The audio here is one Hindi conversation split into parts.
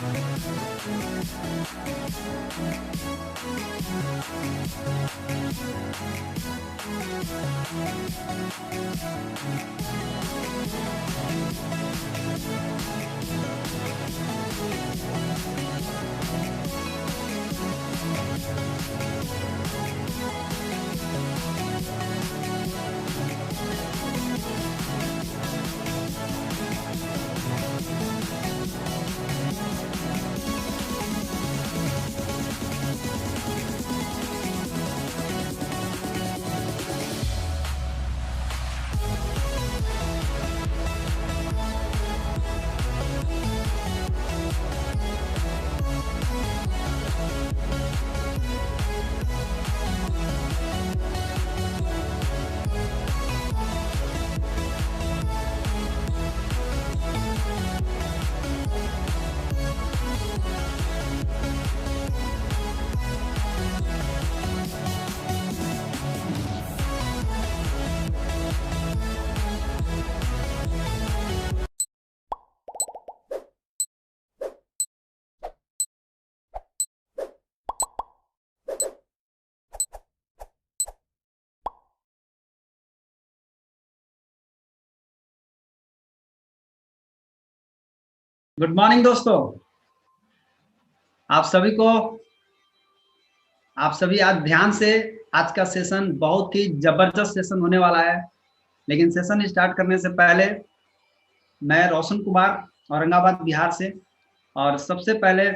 गुड मॉर्निंग दोस्तों। आप सभी आज ध्यान से, आज का सेशन बहुत ही जबरदस्त सेशन होने वाला है। लेकिन सेशन स्टार्ट करने से पहले मैं रोशन कुमार, औरंगाबाद बिहार से, और सबसे पहले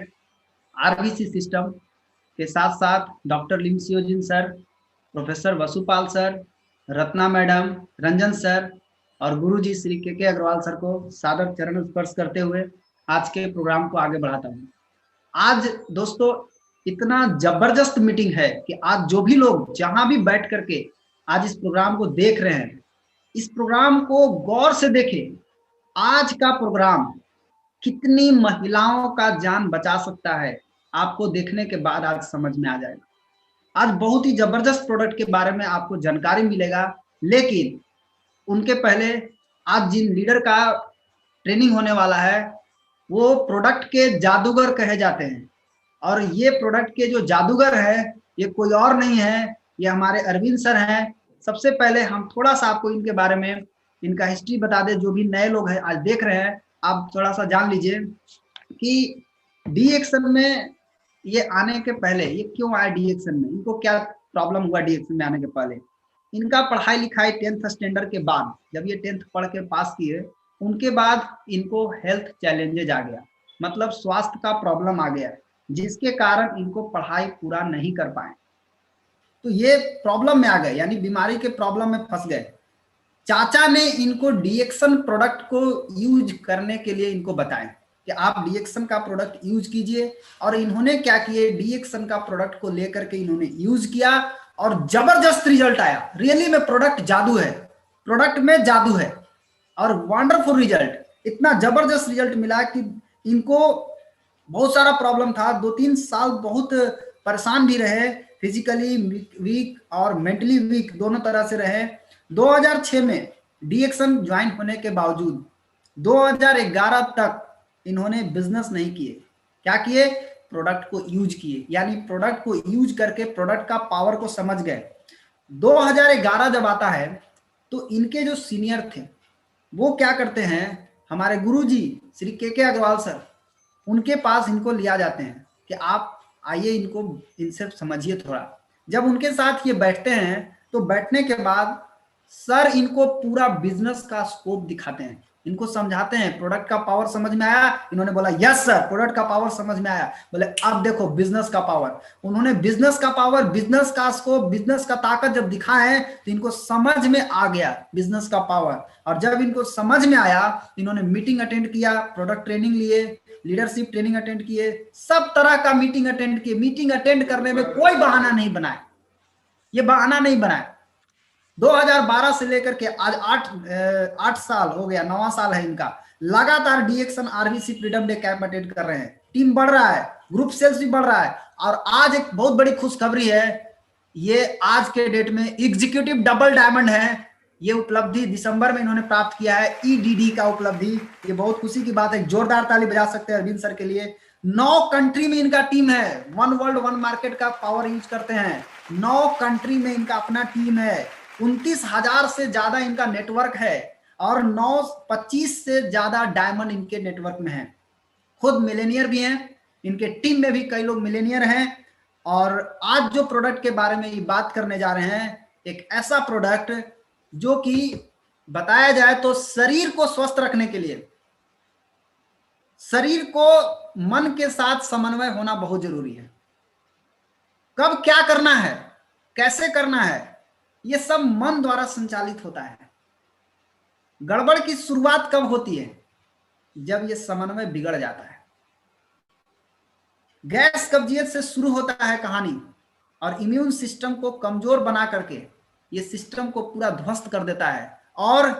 आरबीसी सिस्टम के साथ साथ डॉक्टर लिमसियोजिन sir, professor Vasupal sir, Ratna madam, Ranjan sir और गुरुजी श्री के अग्रवाल सर को सादर चरण स्पर्श करते हुए आज के प्रोग्राम को आगे बढ़ाता हूँ। आज दोस्तों इतना जबरदस्त मीटिंग है कि आज जो भी लोग जहां भी बैठ करके आज इस प्रोग्राम को देख रहे हैं, इस प्रोग्राम को गौर से देखें। आज का प्रोग्राम कितनी महिलाओं का जान बचा सकता है, आपको देखने के बाद आज समझ में आ जाएगा। आज बहुत ही जबरदस्त प्रोडक्ट के बारे में आपको जानकारी मिलेगा, लेकिन उनके पहले आज जिन लीडर का ट्रेनिंग होने वाला है वो प्रोडक्ट के जादूगर कहे जाते हैं। और ये प्रोडक्ट के जो जादूगर है ये कोई और नहीं है, ये हमारे अरविंद सर हैं। सबसे पहले हम थोड़ा सा आपको इनके बारे में, इनका हिस्ट्री बता दें। जो भी नए लोग हैं आज देख रहे हैं, आप थोड़ा सा जान लीजिए कि डी एक्शन में ये आने के पहले ये क्यों आए, डी एक्शन में इनको क्या प्रॉब्लम हुआ। डी एक्शन में आने के पहले इनका पढ़ाई लिखाई 10th स्टैंडर्ड के बाद, जब ये 10th पढ़ के पास किए, उनके बाद इनको हेल्थ चैलेंजेज आ गया, मतलब स्वास्थ्य का प्रॉब्लम आ गया, जिसके कारण इनको पढ़ाई पूरा नहीं कर पाए। तो ये प्रॉब्लम में आ गए, यानी बीमारी के प्रॉब्लम में फंस गए। चाचा ने इनको डीएक्शन प्रोडक्ट को यूज करने के लिए इनको बताएं कि आप डीएक्शन का प्रोडक्ट यूज कीजिए। और इन्होंने क्या किए, डीएक्शन का प्रोडक्ट को लेकर के इन्होंने यूज किया और जबरदस्त रिजल्ट आया। रियली में प्रोडक्ट जादू है, प्रोडक्ट में जादू है और वंडरफुल रिजल्ट। इतना जबरदस्त रिजल्ट मिला कि इनको बहुत सारा प्रॉब्लम था, 2-3 साल बहुत परेशान भी रहे, फिजिकली वीक और मेंटली वीक दोनों तरह से रहे। 2006 में डीएक्शन ज्वाइन होने के बावजूद 2011 तक इन्होंने बिजनेस नहीं किए। क्या किए, प्रोडक्ट को यूज किए, यानी प्रोडक्ट को यूज करके प्रोडक्ट का पावर को समझ गए। 2011 जब आता है तो इनके जो सीनियर थे वो क्या करते हैं, हमारे गुरुजी श्री के अग्रवाल सर, उनके पास इनको लिया जाते हैं कि आप आइए, इनको इनसे समझिए थोड़ा। जब उनके साथ ये बैठते हैं तो बैठने के बाद सर इनको पूरा बिजनेस का स्कोप दिखाते हैं, इनको समझाते हैं। प्रोडक्ट का पावर समझ में आया, इन्होंने बोला यस सर, प्रोडक्ट का पावर समझ में आया। बोले अब देखो बिजनेस का पावर। उन्होंने बिजनेस का पावर, बिजनेस का स्कोप, बिजनेस का ताकत जब दिखाए तो इनको समझ में आ गया बिजनेस का पावर। और जब इनको समझ में आया, इन्होंने मीटिंग अटेंड किया, प्रोडक्ट ट्रेनिंग लिए, लीडरशिप ट्रेनिंग अटेंड किए, सब तरह का मीटिंग अटेंड किए। मीटिंग अटेंड करने में कोई बहाना नहीं बनाए, ये बहाना नहीं बनाए। 2012 से लेकर के आज 8 साल हो गया, 9वां साल है इनका, लगातार DXN RBC freedom day camp attend कर रहे हैं। टीम बढ़ रहा है, ग्रुप सेल्स भी बढ़ रहा है। और आज एक बहुत बड़ी खुशखबरी है, ये आज के डेट में एग्जीक्यूटिव डबल डायमंड है। ये उपलब्धि दिसंबर में इन्होंने प्राप्त किया है, ईडीडी का उपलब्धि। ये बहुत खुशी की बात है, जोरदार ताली बजा सकते हैं अरविंद सर के लिए। 9 कंट्री में इनका टीम है, 1 वर्ल्ड 1 मार्केट का पावर यूज करते हैं। 9 कंट्री में इनका अपना टीम है, 29,000 से ज्यादा इनका नेटवर्क है और 25 से ज्यादा डायमंड इनके नेटवर्क में है। खुद मिलेनियर भी हैं, इनके टीम में भी कई लोग मिलेनियर हैं। और आज जो प्रोडक्ट के बारे में ये बात करने जा रहे हैं, एक ऐसा प्रोडक्ट जो कि बताया जाए तो शरीर को स्वस्थ रखने के लिए, शरीर को मन के साथ समन्वय होना बहुत जरूरी है। कब क्या करना है, कैसे करना है, यह सब मन द्वारा संचालित होता है। गड़बड़ की शुरुआत कब होती है? जब यह समन्वय बिगड़ जाता है। गैस कब्जियत से शुरू होता है कहानी और इम्यून सिस्टम को कमजोर बना करके ये सिस्टम को पूरा ध्वस्त कर देता है। और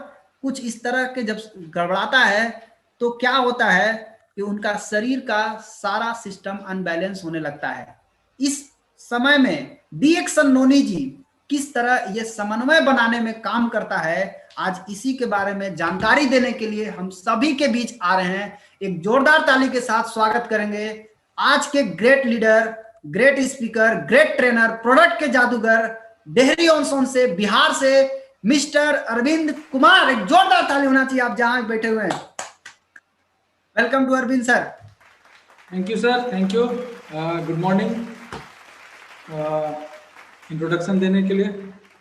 कुछ इस तरह के जब गड़बड़ाता है तो क्या होता है कि उनका शरीर का सारा सिस्टम अनबैलेंस होने लगता है। इस समय में डीएक्सन नोनी जी किस तरह ये समन्वय बनाने में काम करता है, आज इसी के बारे में जानकारी देने के लिए हम सभी के बीच आ रहे हैं। एक जोरदार ताली के साथ स्वागत करेंगे आज के great leader, great speaker, great trainer, product के जादूगर, डेहरी ऑन सोन से, बिहार से, मिस्टर अरविंद कुमार। एक जोरदार ताली होना चाहिए आप जहां बैठे हुए हैं। Welcome to Arvind sir. Thank you sir, thank you. Good morning. Introduction देने के लिए,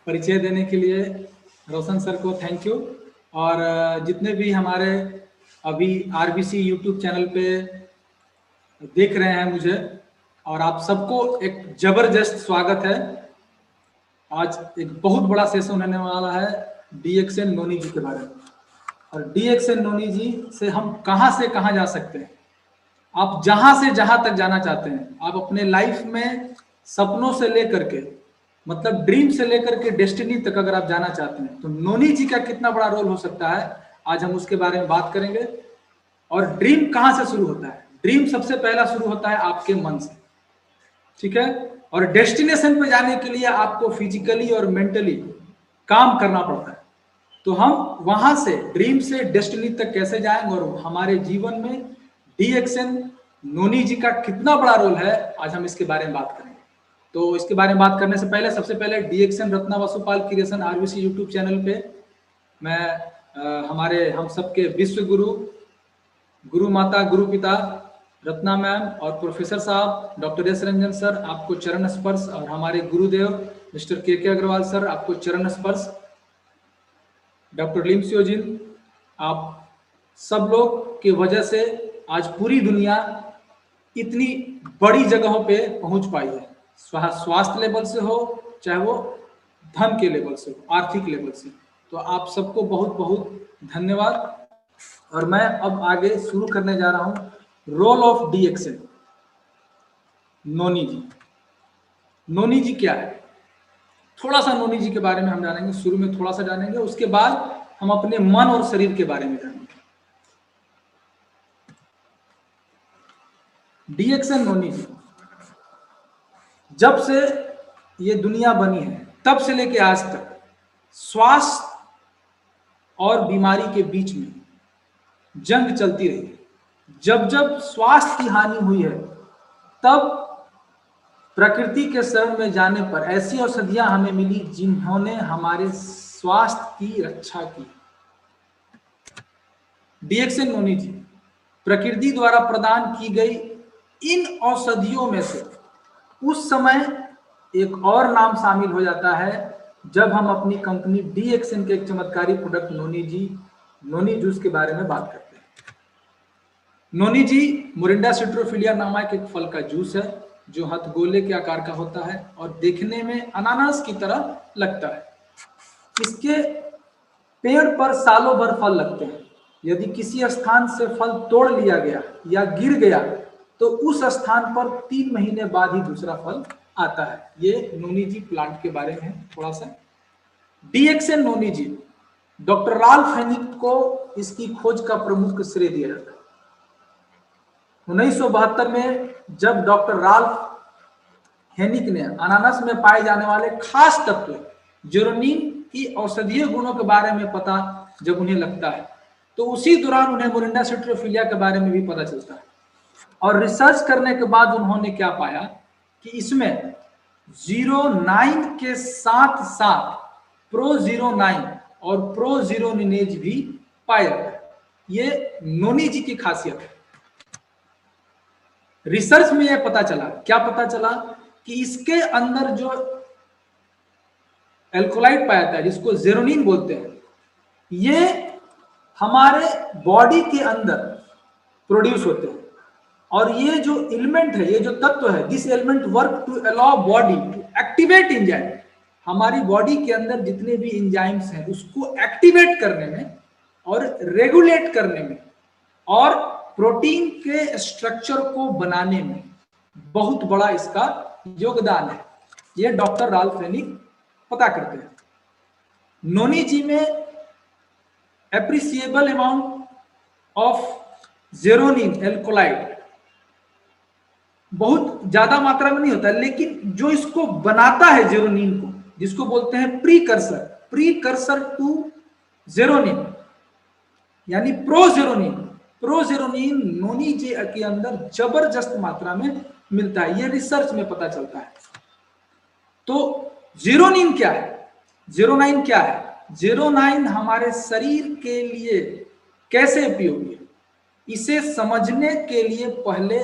परिचय देने के लिए रोशन सर को थैंक यू। और जितने भी हमारे अभी आरबीसी यूट्यूब चैनल पे देख रहे हैं मुझे, और आप सबको एक जबरदस्त स्वागत है। आज एक बहुत बड़ा सेशन होने वाला है डीएक्सन नोनी जी के बारे में। और डीएक्सन नोनी जी से हम कहां से कहां जा सकते हैं। आप जहां से जहां तक जाना चाहते हैं, आप अपने लाइफ में सपनों से लेकर के, मतलब ड्रीम से लेकर के डेस्टिनी तक अगर आप जाना चाहते हैं तो नोनी जी का कितना बड़ा रोल हो सकता है, आज हम उसके बारे में बात करेंगे। और ड्रीम कहां से शुरू होता है? ड्रीम सबसे पहला शुरू होता है आपके मन से, ठीक है। और डेस्टिनेशन पे जाने के लिए आपको फिजिकली और मेंटली काम करना पड़ता है। तो हम वहां से, ड्रीम से डेस्टिनी तक कैसे जाएंगे और हमारे जीवन में डीएक्सन नोनी जी का कितना बड़ा रोल है, आज हम इसके बारे में बात करेंगे। तो इसके बारे में बात करने से पहले सबसे पहले DXN Ratna Vasupal creation RBC YouTube channel पे मैं हमारे हम सबके विश्व गुरु, गुरु माता, गुरु पिता रत्ना मैम और प्रोफेसर साहब डॉक्टर एस रंजन सर, आपको चरण स्पर्श, और हमारे गुरुदेव मिस्टर के अग्रवाल सर, आपको चरण स्पर्श। डॉक्टर लिम सियोजिन, आप सब लोग की वजह से आज पूरी दुनिया इतनी बड़ी जगहों पे पहुंच पाई है। स्वास्थ्य लेवल से हो, चाहे वो धन के लेवल से हो, आर्थिक लेवल से। तो आप सबको बहुत बहुत धन्यवाद। और मैं अब आगे शुरू करने जा रहा हूं रोल ऑफ डीएक्सन नोनी जी। नोनी जी क्या है, थोड़ा सा नोनी जी के बारे में हम जानेंगे। शुरू में थोड़ा सा जानेंगे, उसके बाद हम अपने मन और शरीर के बारे में जानेंगे। डीएक्सन नोनी जी जब से ये दुनिया बनी है तब से लेके आज तक स्वास्थ्य और बीमारी के बीच में जंग चलती रही है। जब जब स्वास्थ्य की हानि हुई है तब प्रकृति के शरण में जाने पर ऐसी औषधियां हमें मिली जिन्होंने हमारे स्वास्थ्य की रक्षा की। डीएक्सन नोनी जी प्रकृति द्वारा प्रदान की गई इन औषधियों में से उस समय एक और नाम शामिल हो जाता है जब हम अपनी कंपनी डीएक्सन के एक चमत्कारी प्रोडक्ट नोनी जूस के बारे में बात करते हैं। नोनी जी मोरिंडा सिट्रोफिलिया नामक एक फल का जूस है जो हथगोले के आकार का होता है और देखने में अनानास की तरह लगता है। इसके पेड़ पर सालों भर फल लगते हैं। यदि किसी स्थान से फल तोड़ लिया गया या गिर गया तो उस स्थान पर 3 महीने बाद ही दूसरा फल आता है। ये नोनी जी प्लांट के बारे में थोड़ा सा। डीएक्सन नोनी जी डॉक्टर राल्फ हेनिक को इसकी खोज का प्रमुख श्रेय दिया जाता है। 1972 में जब डॉक्टर राल्फ हेनिक ने अनानास में पाए जाने वाले खास तत्व जेरोनिन की औषधीय गुणों के बारे में पता जब उन्हें लगता है तो उसी दौरान उन्हें मोरिंडा सिट्रोफिलिया के बारे में भी पता चलता है। और रिसर्च करने के बाद उन्होंने क्या पाया कि इसमें 09 के साथ साथ प्रो-09 और प्रो-ज़ीरोनिनेज भी पाया जाता है। ये नोनी जी की खासियत है। रिसर्च में यह पता चला, क्या पता चला कि इसके अंदर जो एल्कोलाइड पाया जाता है जिसको जेरोनिन बोलते हैं, ये हमारे बॉडी के अंदर प्रोड्यूस होते हैं। और ये जो एलिमेंट है, ये जो तत्व है, this element work to allow body to activate enzyme. हमारी बॉडी के अंदर जितने भी एंजाइम्स हैं उसको एक्टिवेट करने में और रेगुलेट करने में और प्रोटीन के स्ट्रक्चर को बनाने में बहुत बड़ा इसका योगदान है। ये डॉक्टर राल्फ रेनिक पता करते हैं। नोनी जी में एप्रिसिएबल अमाउंट ऑफ जेरोनिन एल्कोलाइड बहुत ज्यादा मात्रा में नहीं होता, लेकिन जो इसको बनाता है जेरोनिन को, जिसको बोलते हैं प्रीकर्सर टू जेरोनिन यानी प्रोजेरोनिन नोनी जी के अंदर जबरदस्त मात्रा में मिलता है। यह रिसर्च में पता चलता है। तो जेरोनिन क्या है, 09 क्या है? 09 हमारे शरीर के लिए कैसे उपयोगी है, इसे समझने के लिए पहले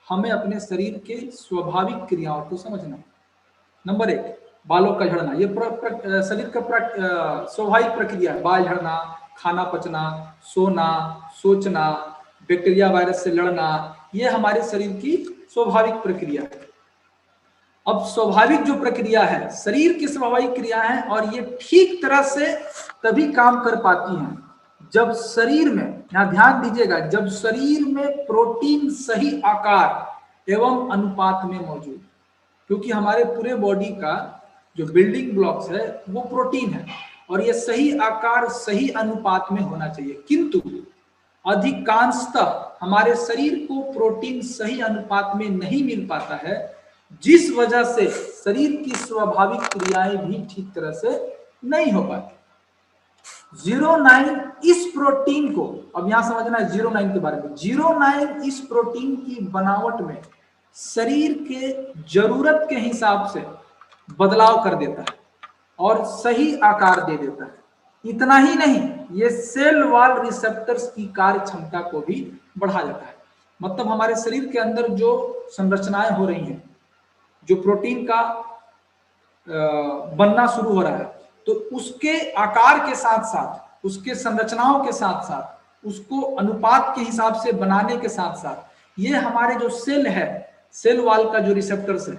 हमें अपने शरीर के स्वाभाविक क्रियाओं को समझना। नंबर 1, बालों का झड़ना। ये शरीर का स्वाभाविक प्रक्रिया है। बाल झड़ना, खाना पचना, सोना, सोचना, बैक्टीरिया वायरस से लड़ना, ये हमारे शरीर की स्वाभाविक प्रक्रिया है। अब स्वाभाविक जो प्रक्रिया है, शरीर की स्वाभाविक क्रिया है, और ये ठीक तरह से तभी काम कर पाती हैं जब शरीर में, यहां ध्यान दीजिएगा, जब शरीर में प्रोटीन सही आकार एवं अनुपात में मौजूद। क्योंकि हमारे पूरे बॉडी का जो बिल्डिंग ब्लॉक्स है वो प्रोटीन है, और ये सही आकार सही अनुपात में होना चाहिए। किंतु अधिकांशतः हमारे शरीर को प्रोटीन सही अनुपात में नहीं मिल पाता है, जिस वजह से शरीर की स्वाभाविक क्रियाएं भी ठीक तरह से नहीं हो पाती। 09 इस प्रोटीन को, अब यहां समझना है 09 के बारे में। 09 इस प्रोटीन की बनावट में शरीर के जरूरत के हिसाब से बदलाव कर देता है और सही आकार दे देता है। इतना ही नहीं, ये सेल वॉल रिसेप्टर्स की कार्य क्षमता को भी बढ़ा देता है। मतलब हमारे शरीर के अंदर जो संरचनाएं हो रही हैं, जो प्रोटीन का बनना शुरू हो रहा है, तो उसके आकार के साथ साथ, उसके संरचनाओं के साथ साथ, उसको अनुपात के हिसाब से बनाने के साथ साथ, ये हमारे जो सेल है, सेल वॉल का जो रिसेप्टर्स है,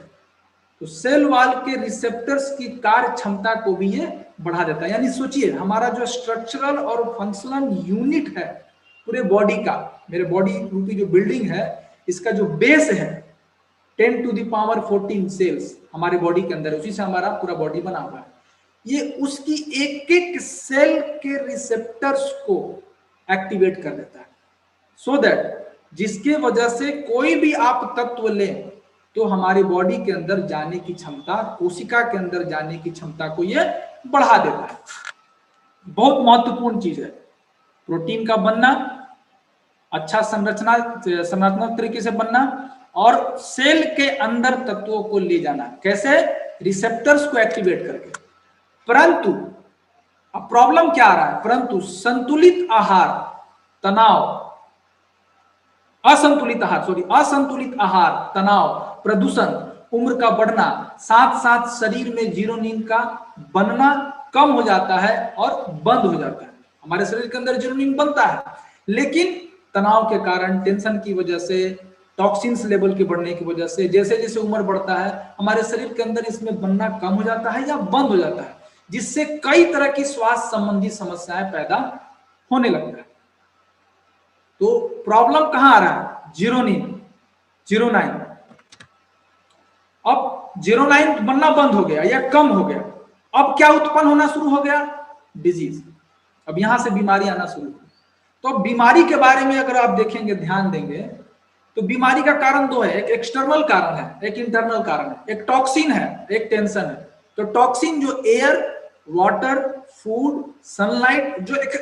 तो सेल वॉल के रिसेप्टर्स की कार्य क्षमता को भी ये बढ़ा देता है। यानी सोचिए, हमारा जो स्ट्रक्चरल और फंक्शनल यूनिट है पूरे बॉडी का, मेरे बॉडी रूपी जो बिल्डिंग है, इसका जो बेस है 10 टू द पावर 14 सेल्स हमारे बॉडी के अंदर, उसी से हमारा पूरा बॉडी बना हुआ है। ये उसकी एक एक सेल के रिसेप्टर्स को एक्टिवेट कर देता है, सो दैट जिसके वजह से कोई भी आप तत्व लें तो हमारी बॉडी के अंदर जाने की क्षमता, कोशिका के अंदर जाने की क्षमता को ये बढ़ा देता है। बहुत महत्वपूर्ण चीज है प्रोटीन का बनना, अच्छा संरचनात्मक तरीके से बनना, और सेल के अंदर तत्वों को ले जाना। कैसे? रिसेप्टर्स को एक्टिवेट करके। परंतु अब प्रॉब्लम क्या आ रहा है? परंतु संतुलित आहार, तनाव, असंतुलित आहार, तनाव, प्रदूषण, उम्र का बढ़ना, साथ साथ शरीर में जेरोनिन का बनना कम हो जाता है और बंद हो जाता है। हमारे शरीर के अंदर जेरोनिन बनता है, लेकिन तनाव के कारण, टेंशन की वजह से, टॉक्सिन्स लेवल के बढ़ने की वजह से, जैसे जैसे उम्र बढ़ता है हमारे शरीर के अंदर इसमें बनना कम हो जाता है या बंद हो जाता है, जिससे कई तरह की स्वास्थ्य संबंधी समस्याएं पैदा होने लगता है। तो प्रॉब्लम कहां आ रहा है? जेरोनिन, 09। अब 09 बनना बंद हो गया या कम हो गया, अब क्या उत्पन्न होना शुरू हो गया? डिजीज। अब यहां से बीमारी आना शुरू हो। तो बीमारी के बारे में अगर आप देखेंगे, ध्यान देंगे, तो बीमारी का कारण दो है, एक एक्सटर्नल कारण है, एक इंटरनल कारण है। एक टॉक्सिन है, एक टेंशन है। तो टॉक्सिन जो एयर, वाटर, फूड, सनलाइट, जो एक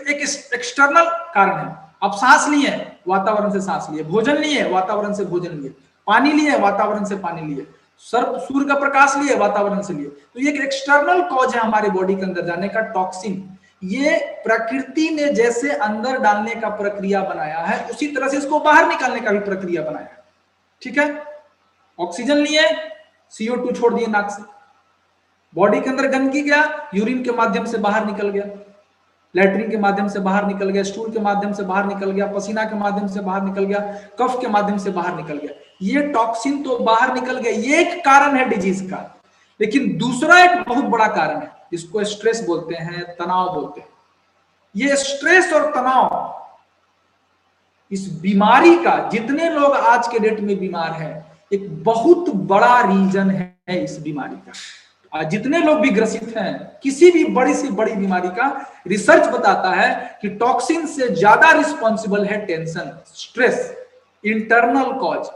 एक्सटर्नल कारण है। आप सांस लिए, वातावरण से सांस लिए, भोजन लिए, वातावरण से भोजन लिए, पानी लिए, वातावरण से पानी लिए, सूर्य का प्रकाश लिए, वातावरण से लिए। तो ये एक एक्सटर्नल कॉज है हमारे बॉडी के अंदर जाने का, टॉक्सिन। ये प्रकृति ने जैसे अंदर डालने का प्रक्रिया बनाया है, उसी तरह से इसको बाहर निकालने का भी प्रक्रिया बनाया है। ठीक है, ऑक्सीजन लिए, CO2 छोड़ दिए नाक से, बॉडी के अंदर गंदगी गया, यूरिन के माध्यम से बाहर निकल गया, लैट्रिन के माध्यम से बाहर निकल गया, स्टूल के माध्यम से बाहर निकल गया, पसीना के माध्यम से बाहर निकल गया, कफ के माध्यम से बाहर निकल गया। ये टॉक्सिन तो बाहर निकल गया, ये एक कारण है डिजीज का। लेकिन दूसरा एक बहुत बड़ा कारण है, जिसको स्ट्रेस बोलते हैं, तनाव बोलते हैं। ये स्ट्रेस और तनाव इस बीमारी का, जितने लोग आज के डेट में बीमार हैं, एक बहुत बड़ा रीजन है इस बीमारी का। जितने लोग भी ग्रसित हैं किसी भी बड़ी से बड़ी बीमारी का, रिसर्च बताता है कि टॉक्सिन से ज्यादा रिस्पॉन्सिबल है टेंशन, स्ट्रेस, इंटरनल कॉज।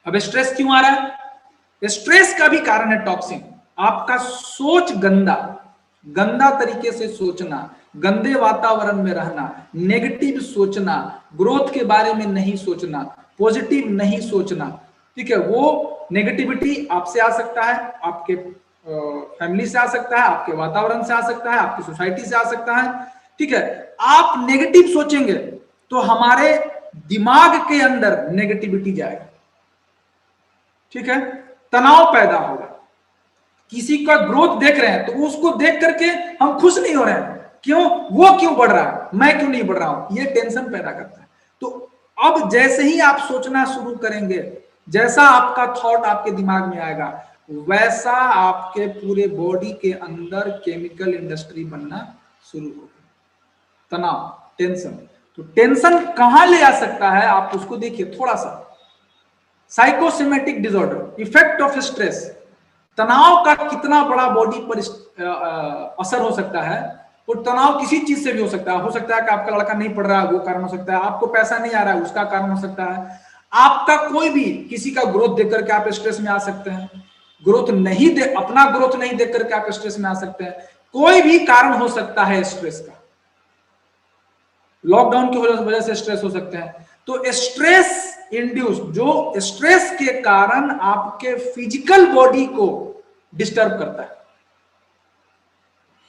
अब स्ट्रेस क्यों आ रहा है? स्ट्रेस का भी कारण है टॉक्सिन। आपका सोच गंदा तरीके से सोचना, गंदे वातावरण में रहना, नेगेटिव सोचना, ग्रोथ के बारे में नहीं सोचना, पॉजिटिव नहीं सोचना। ठीक है, वो नेगेटिविटी आपसे आ सकता है, आपके फैमिली से आ सकता है, आपके वातावरण से आ सकता है, आपकी सोसाइटी से आ सकता है। ठीक है, आप नेगेटिव सोचेंगे तो हमारे दिमाग के अंदर नेगेटिविटी जाएगा। ठीक है, तनाव पैदा होगा। किसी का ग्रोथ देख रहे हैं तो उसको देख करके हम खुश नहीं हो रहे हैं, क्यों? वो क्यों बढ़ रहा है, मैं क्यों नहीं बढ़ रहा हूं, ये टेंशन पैदा करता है। तो अब जैसे ही आप सोचना शुरू करेंगे, जैसा आपका थॉट आपके दिमाग में आएगा, वैसा आपके पूरे बॉडी के अंदर केमिकल इंडस्ट्री बनना शुरू होगी। तनाव, टेंशन। तो टेंशन कहां ले आ सकता है, आप उसको देखिए थोड़ा सा। Psychosomatic disorder, effect of stress. तनाव का कितना बड़ा बॉडी पर असर हो सकता है। और तनाव किसी चीज से भी हो सकता है कि आपका लड़का नहीं पढ़ रहा है, वो कारण हो सकता है, आपको पैसा नहीं आ रहा है, उसका कारण हो सकता है, आपका कोई भी किसी का ग्रोथ देख करके आप स्ट्रेस में आ सकते हैं, अपना ग्रोथ नहीं देख करके आप स्ट्रेस में आ सकते हैं। कोई भी कारण हो सकता है स्ट्रेस का, लॉकडाउन की वजह से स्ट्रेस हो सकते हैं। तो स्ट्रेस इंड्यूस, जो स्ट्रेस के कारण आपके फिजिकल बॉडी को डिस्टर्ब करता है।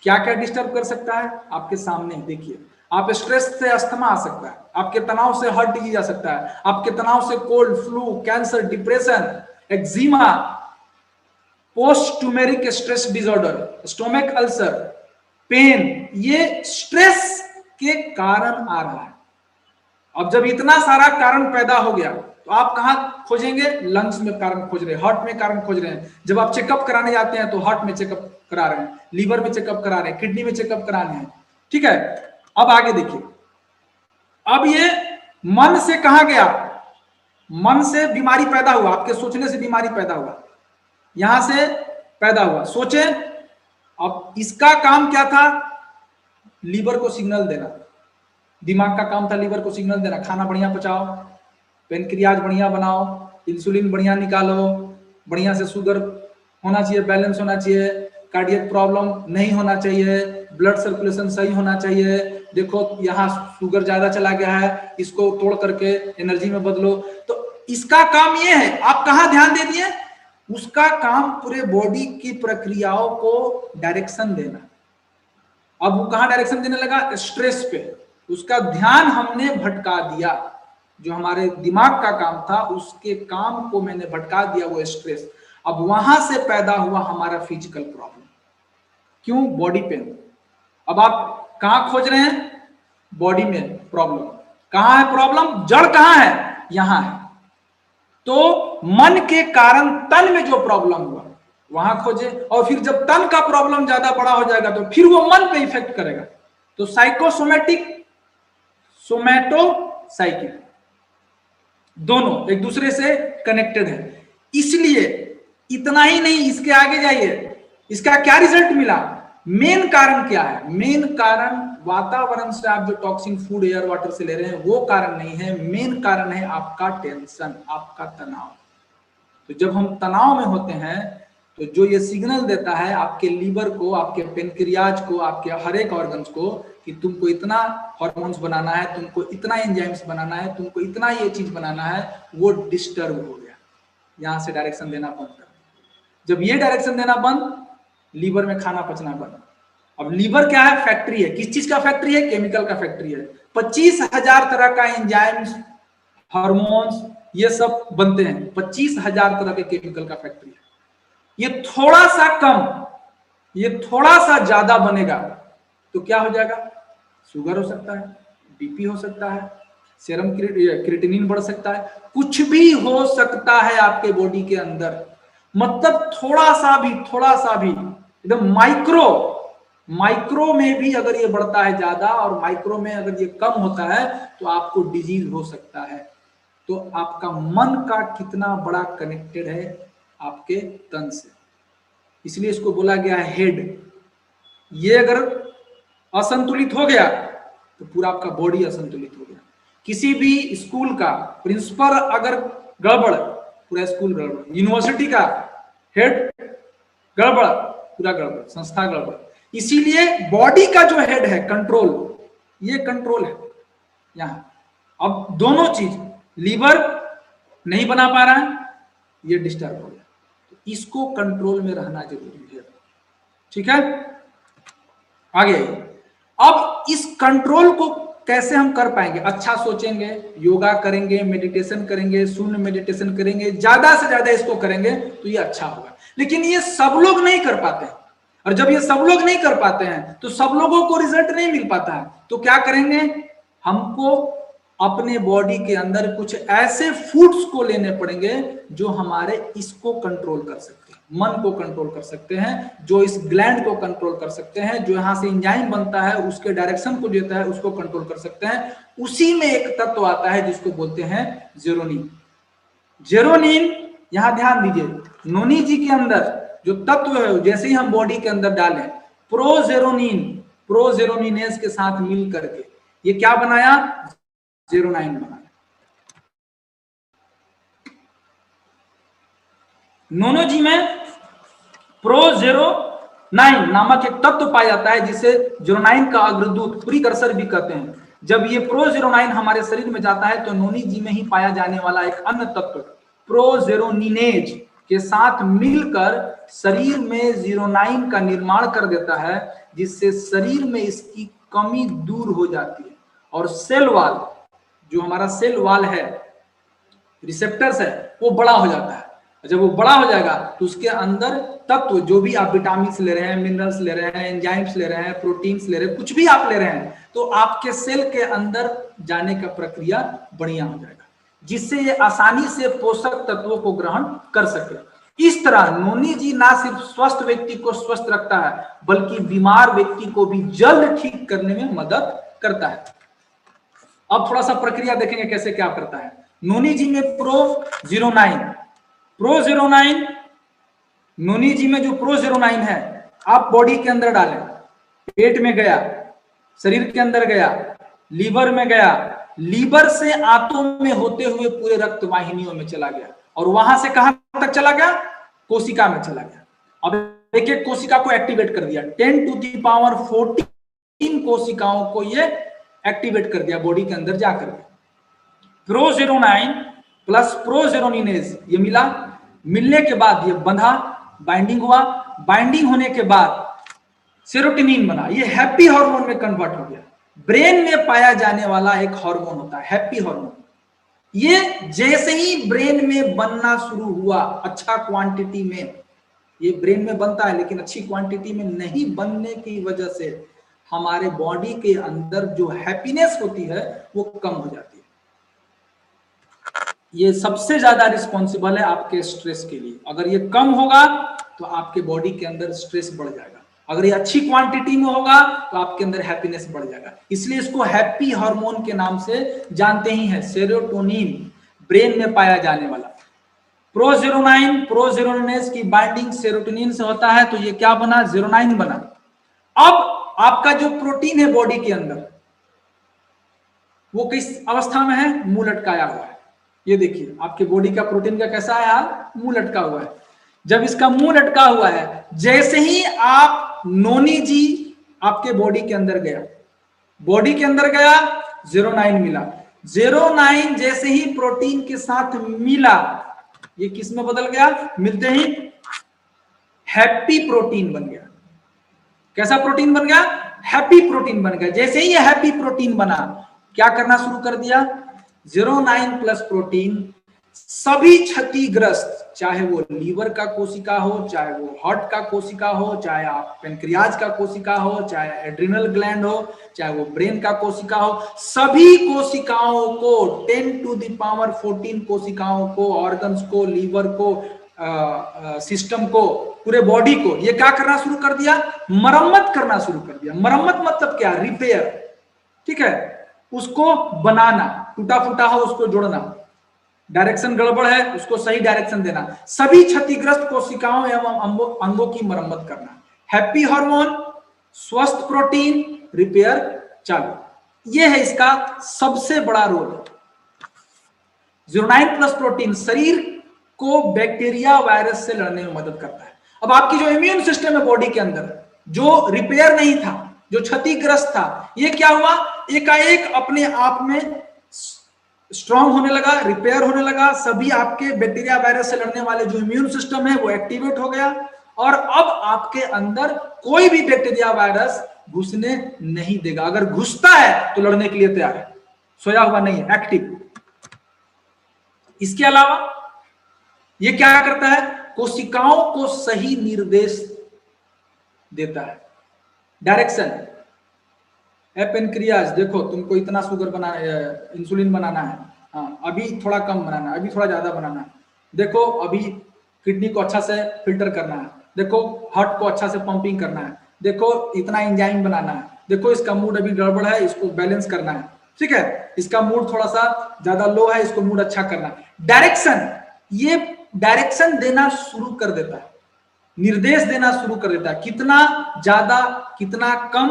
क्या क्या डिस्टर्ब कर सकता है, आपके सामने देखिए। आप स्ट्रेस से अस्थमा आ सकता है, आपके तनाव से हार्ट डिजीज आ सकता है, आपके तनाव से cold, flu, cancer, depression, eczema, post traumatic stress disorder, stomach ulcer, pain, ये स्ट्रेस के कारण आ रहा है। अब जब इतना सारा कारण पैदा हो गया तो आप कहां खोजेंगे? लंग्स में कारण खोज रहे हैं, हार्ट में कारण खोज रहे हैं। जब आप चेकअप कराने जाते हैं तो हार्ट में चेकअप करा रहे हैं, लीवर में चेकअप करा रहे हैं, किडनी में चेकअप करा रहे हैं। ठीक है, अब आगे देखिए। अब ये मन से कहां गया? मन से बीमारी पैदा हुआ, आपके सोचने से बीमारी पैदा हुआ, यहां से पैदा हुआ। सोचे, अब इसका काम क्या था? लीवर को सिग्नल देना। दिमाग का काम था लीवर को सिग्नल देना, खाना बढ़िया पचाओ, पेनक्रियाज बढ़िया बनाओ, इंसुलिन बढ़िया निकालो, बढ़िया से शुगर होना चाहिए, बैलेंस होना चाहिए, कार्डियक प्रॉब्लम नहीं होना चाहिए, ब्लड सर्कुलेशन सही होना चाहिए। देखो यहाँ शुगर ज्यादा चला गया है, इसको तोड़ करके एनर्जी में बदलो। तो इसका काम ये है। आप कहाँ ध्यान दे दिए? उसका काम पूरे बॉडी की प्रक्रियाओं को डायरेक्शन देना। अब वो कहाँ डायरेक्शन देने लगा? स्ट्रेस पे। उसका ध्यान हमने भटका दिया, जो हमारे दिमाग का काम था उसके काम को मैंने भटका दिया, वो स्ट्रेस। अब वहां से पैदा हुआ हमारा फिजिकल प्रॉब्लम। क्यों? Body pain. अब आप कहां खोज रहे हैं? बॉडी में प्रॉब्लम। कहां है प्रॉब्लम? जड़ कहां है? यहां है। तो मन के कारण तन में जो प्रॉब्लम हुआ वहां खोजे, और फिर जब तन का प्रॉब्लम ज्यादा बड़ा हो जाएगा तो फिर वो मन पे इफेक्ट करेगा। तो साइकोसोमेटिक, सोमैटोसाइकिक, दोनों एक दूसरे से कनेक्टेड है। इसलिए इतना ही नहीं, इसके आगे जाइए, इसका क्या रिजल्ट मिला? मेन कारण क्या है? मेन कारण वातावरण से आप जो टॉक्सिन फूड, एयर, वाटर से ले रहे हैं वो कारण नहीं है। मेन कारण है आपका टेंशन, आपका तनाव। तो जब हम तनाव में होते हैं तो जो ये सिग्नल देता है आपके लीवर को, आपके पेनक्रियाज को, आपके हर एक ऑर्गन्स को कि तुमको इतना हार्मोन्स बनाना है, तुमको इतना एंजाइम्स बनाना है, तुमको इतना ये चीज बनाना है, वो डिस्टर्ब हो गया। यहां से डायरेक्शन देना बंद कर। जब ये डायरेक्शन देना बंद, लीवर में खाना पचना बंद। अब लीवर क्या है? फैक्ट्री है। किस चीज का फैक्ट्री है? केमिकल का फैक्ट्री है। 25,000 तरह का एंजाइम्स, हार्मोन्स, ये सब बनते हैं। 25,000 तरह के केमिकल का फैक्ट्री है। ये थोड़ा सा कम, ये थोड़ा सा ज्यादा बनेगा तो क्या हो जाएगा? शुगर हो सकता है, बीपी हो सकता है, सेरम क्रिएटिनिन बढ़ सकता है, कुछ भी हो सकता है आपके बॉडी के अंदर। मतलब थोड़ा सा भी एकदम माइक्रो में भी अगर ये बढ़ता है ज्यादा और माइक्रो में अगर ये कम होता है तो आपको डिजीज हो सकता है। तो आपका मन का कितना बड़ा कनेक्टेड है आपके तन से, इसलिए इसको बोला गया है हेड। ये अगर असंतुलित हो गया तो पूरा आपका बॉडी असंतुलित हो गया। किसी भी स्कूल का प्रिंसिपल अगर गड़बड़, पूरा स्कूल गड़बड़। यूनिवर्सिटी का हेड गड़बड़, पूरा गड़बड़, संस्था गड़बड़। इसीलिए बॉडी का जो हेड है, कंट्रोल, ये कंट्रोल है यहां। अब दोनों चीज, लीवर नहीं बना पा रहा है, ये डिस्टर्ब हो गया, तो इसको कंट्रोल में रहना जरूरी है। ठीक है, आगे। अब इस कंट्रोल को कैसे हम कर पाएंगे? अच्छा सोचेंगे, योगा करेंगे, मेडिटेशन करेंगे, शून्य मेडिटेशन करेंगे, ज्यादा से ज्यादा इसको करेंगे तो ये अच्छा होगा। लेकिन ये सब लोग नहीं कर पाते हैं, और जब ये सब लोग नहीं कर पाते हैं तो सब लोगों को रिजल्ट नहीं मिल पाता है। तो क्या करेंगे? हमको अपने बॉडी के अंदर कुछ ऐसे फूड्स को लेने पड़ेंगे जो हमारे इसको कंट्रोल कर सकते हैं, मन को कंट्रोल कर सकते हैं, जो इस ग्लैंड को कंट्रोल कर सकते हैं, जो यहां से एंजाइम बनता है उसके डायरेक्शन को देता है, उसको कंट्रोल कर सकते हैं। उसी में एक तत्व आता है जिसको बोलते हैं जेरोनिन। जेरोनिन, यहां ध्यान दीजिए, नोनी जी के अंदर जो तत्व है, जैसे ही हम बॉडी के अंदर डालें, प्रोजेरोनिनेज के साथ मिल करके ये क्या बनाया? जेरोनाइन बनाया। नोनोजी में प्रोजेरोनाइन नामक एक तत्व पाया जाता है जिसे जेरोनाइन का अग्रदूत, प्रीकर्सर भी कहते हैं। जब ये प्रोजेरोनाइन हमारे शरीर में जाता है तो नोनी जी में ही पाया जाने वाला एक अन्य तत्व प्रोजेरोनिनेज के साथ मिलकर शरीर में जेरोनाइन का निर्माण कर देता है, जिससे शरीर में इसकी कमी दूर हो जाती है और सेल वाल, जो हमारा सेल वाल है, रिसेप्टर्स है, वो बड़ा हो जाता है। जब वो बड़ा हो जाएगा तो उसके अंदर तत्व, जो भी आप विटामिन ले रहे हैं, मिनरल्स ले रहे हैं, एंजाइम्स ले रहे हैं, प्रोटीन्स ले रहे हैं, कुछ भी आप ले रहे हैं, तो आपके सेल के अंदर जाने का प्रक्रिया बढ़िया हो जाएगा, जिससे ये आसानी से पोषक तत्वों को ग्रहण कर सके। इस तरह नोनी जी ना सिर्फ स्वस्थ व्यक्ति को स्वस्थ रखता है, बल्कि बीमार व्यक्ति को भी जल्द ठीक करने में मदद करता है। अब थोड़ा सा प्रक्रिया देखेंगे कैसे क्या करता है। नोनी जी में प्रोजेरोनाइन, नोनी जी में जो प्रोजेरोनाइन है, आप बॉडी के अंदर डालें, पेट में गया, शरीर के अंदर गया, लीवर में गया, लीवर से आंतों में होते हुए पूरे रक्त वाहिनियों में चला गया, और वहां से कहां तक चला गया? कोशिका में चला गया। अब एक एक कोशिका को एक्टिवेट कर दिया, 10⁻14 कोशिकाओं को ये एक्टिवेट कर दिया बॉडी के अंदर जाकर के। प्रोजेरोनाइन प्लस प्रोजेरोनिनेज ये मिला, मिलने के बाद ये बंधा, बाइंडिंग हुआ, बाइंडिंग होने के बाद सेरोटोनिन बना, ये हैप्पी हार्मोन में कन्वर्ट हो गया। ब्रेन में पाया जाने वाला एक हार्मोन होता है हैप्पी हार्मोन। ये जैसे ही ब्रेन में बनना शुरू हुआ, अच्छा क्वांटिटी में ये ब्रेन में बनता है, लेकिन अच्छी क्वांटिटी में नहीं बनने की वजह से हमारे बॉडी के अंदर जो हैप्पीनेस होती है वो कम हो जाती है। ये सबसे ज्यादा रिस्पॉन्सिबल है आपके स्ट्रेस के लिए। अगर ये कम होगा तो आपके बॉडी के अंदर स्ट्रेस बढ़ जाएगा, अगर ये अच्छी क्वांटिटी में होगा तो आपके अंदर हैप्पीनेस बढ़ जाएगा। इसलिए इसको हैप्पी हार्मोन के नाम से जानते ही हैं। सेरोटोनिन ब्रेन में पाया जाने वाला, प्रोजेरोनाइन, प्रोजेरोनिनेज की बाइंडिंग सेरोटोनिन से होता है, तो ये क्या बना? जेरोनाइन बना। अब आपका जो प्रोटीन है बॉडी के अंदर, वो किस अवस्था में है? मुंह लटकाया हुआ है। ये देखिए आपके बॉडी का प्रोटीन का कैसा है हाल? मुंह लटका हुआ है। जब इसका मुंह लटका हुआ है, जैसे ही आप नोनी जी आपके बॉडी के अंदर गया, बॉडी के अंदर गया 09 मिला, 09 जैसे ही प्रोटीन के साथ मिला, ये किस में बदल गया, मिलते ही हैप्पी प्रोटीन बन गया। कैसा प्रोटीन बन गया, हैप्पी प्रोटीन बन गया। जैसे ही ये हैप्पी प्रोटीन बना, क्या करना शुरू कर दिया, 09 प्लस प्रोटीन सभी क्षतिग्रस्त, चाहे वो लीवर का कोशिका हो, चाहे वो हार्ट का कोशिका हो, चाहे आप पेनक्रियाज का कोशिका हो, चाहे एड्रिनल ग्लैंड हो, चाहे वो ब्रेन का कोशिका हो, सभी कोशिकाओं को 10 टू द पावर 14 कोशिकाओं को, ऑर्गन्स को, लीवर को, सिस्टम को, पूरे बॉडी को ये क्या करना शुरू कर दिया, मरम्मत करना शुरू कर दिया। मरम्मत मतलब क्या, रिपेयर, ठीक है, उसको बनाना, टूटा फूटा हो उसको जोड़ना, डायरेक्शन गड़बड़ है उसको सही डायरेक्शन देना, सभी क्षतिग्रस्त कोशिकाओं एवं अंगों की मरम्मत करना। हैप्पी हार्मोन, स्वस्थ प्रोटीन, रिपेयर चालू। यह है इसका सबसे बड़ा रोल। 09 प्लस प्रोटीन शरीर को बैक्टीरिया वायरस से लड़ने में मदद करता है। अब आपकी जो इम्यून सिस्टम है बॉडी के अंदर, जो रिपेयर नहीं था, जो क्षतिग्रस्त था, ये क्या हुआ, एकाएक अपने आप में स्ट्रांग होने लगा, रिपेयर होने लगा, सभी आपके बैक्टीरिया वायरस से लड़ने वाले जो इम्यून सिस्टम है वो एक्टिवेट हो गया, और अब आपके अंदर कोई भी बैक्टीरिया वायरस घुसने नहीं देगा। अगर घुसता है तो लड़ने के लिए तैयार है, सोया हुआ नहीं है, एक्टिव। इसके अलावा ये क्या करता है, कोशिकाओं को सही निर्देश देता है, डायरेक्शन। पेनक्रियाज, देखो तुमको इतना शुगर बनाना, इंसुलिन बनाना है, हाँ अभी थोड़ा कम बनाना है, अभी थोड़ा ज्यादा बनाना है, देखो अभी किडनी को अच्छा से फिल्टर करना है, देखो हार्ट को अच्छा से पंपिंग करना है, देखो इतना एंजाइम बनाना है, देखो इसका मूड अभी गड़बड़ है, इसको बैलेंस करना है, ठीक है, इसका मूड थोड़ा सा ज्यादा लो है, इसको मूड अच्छा करना है। डायरेक्शन, ये डायरेक्शन देना शुरू कर देता है, निर्देश देना शुरू कर देता है, कितना ज्यादा कितना कम,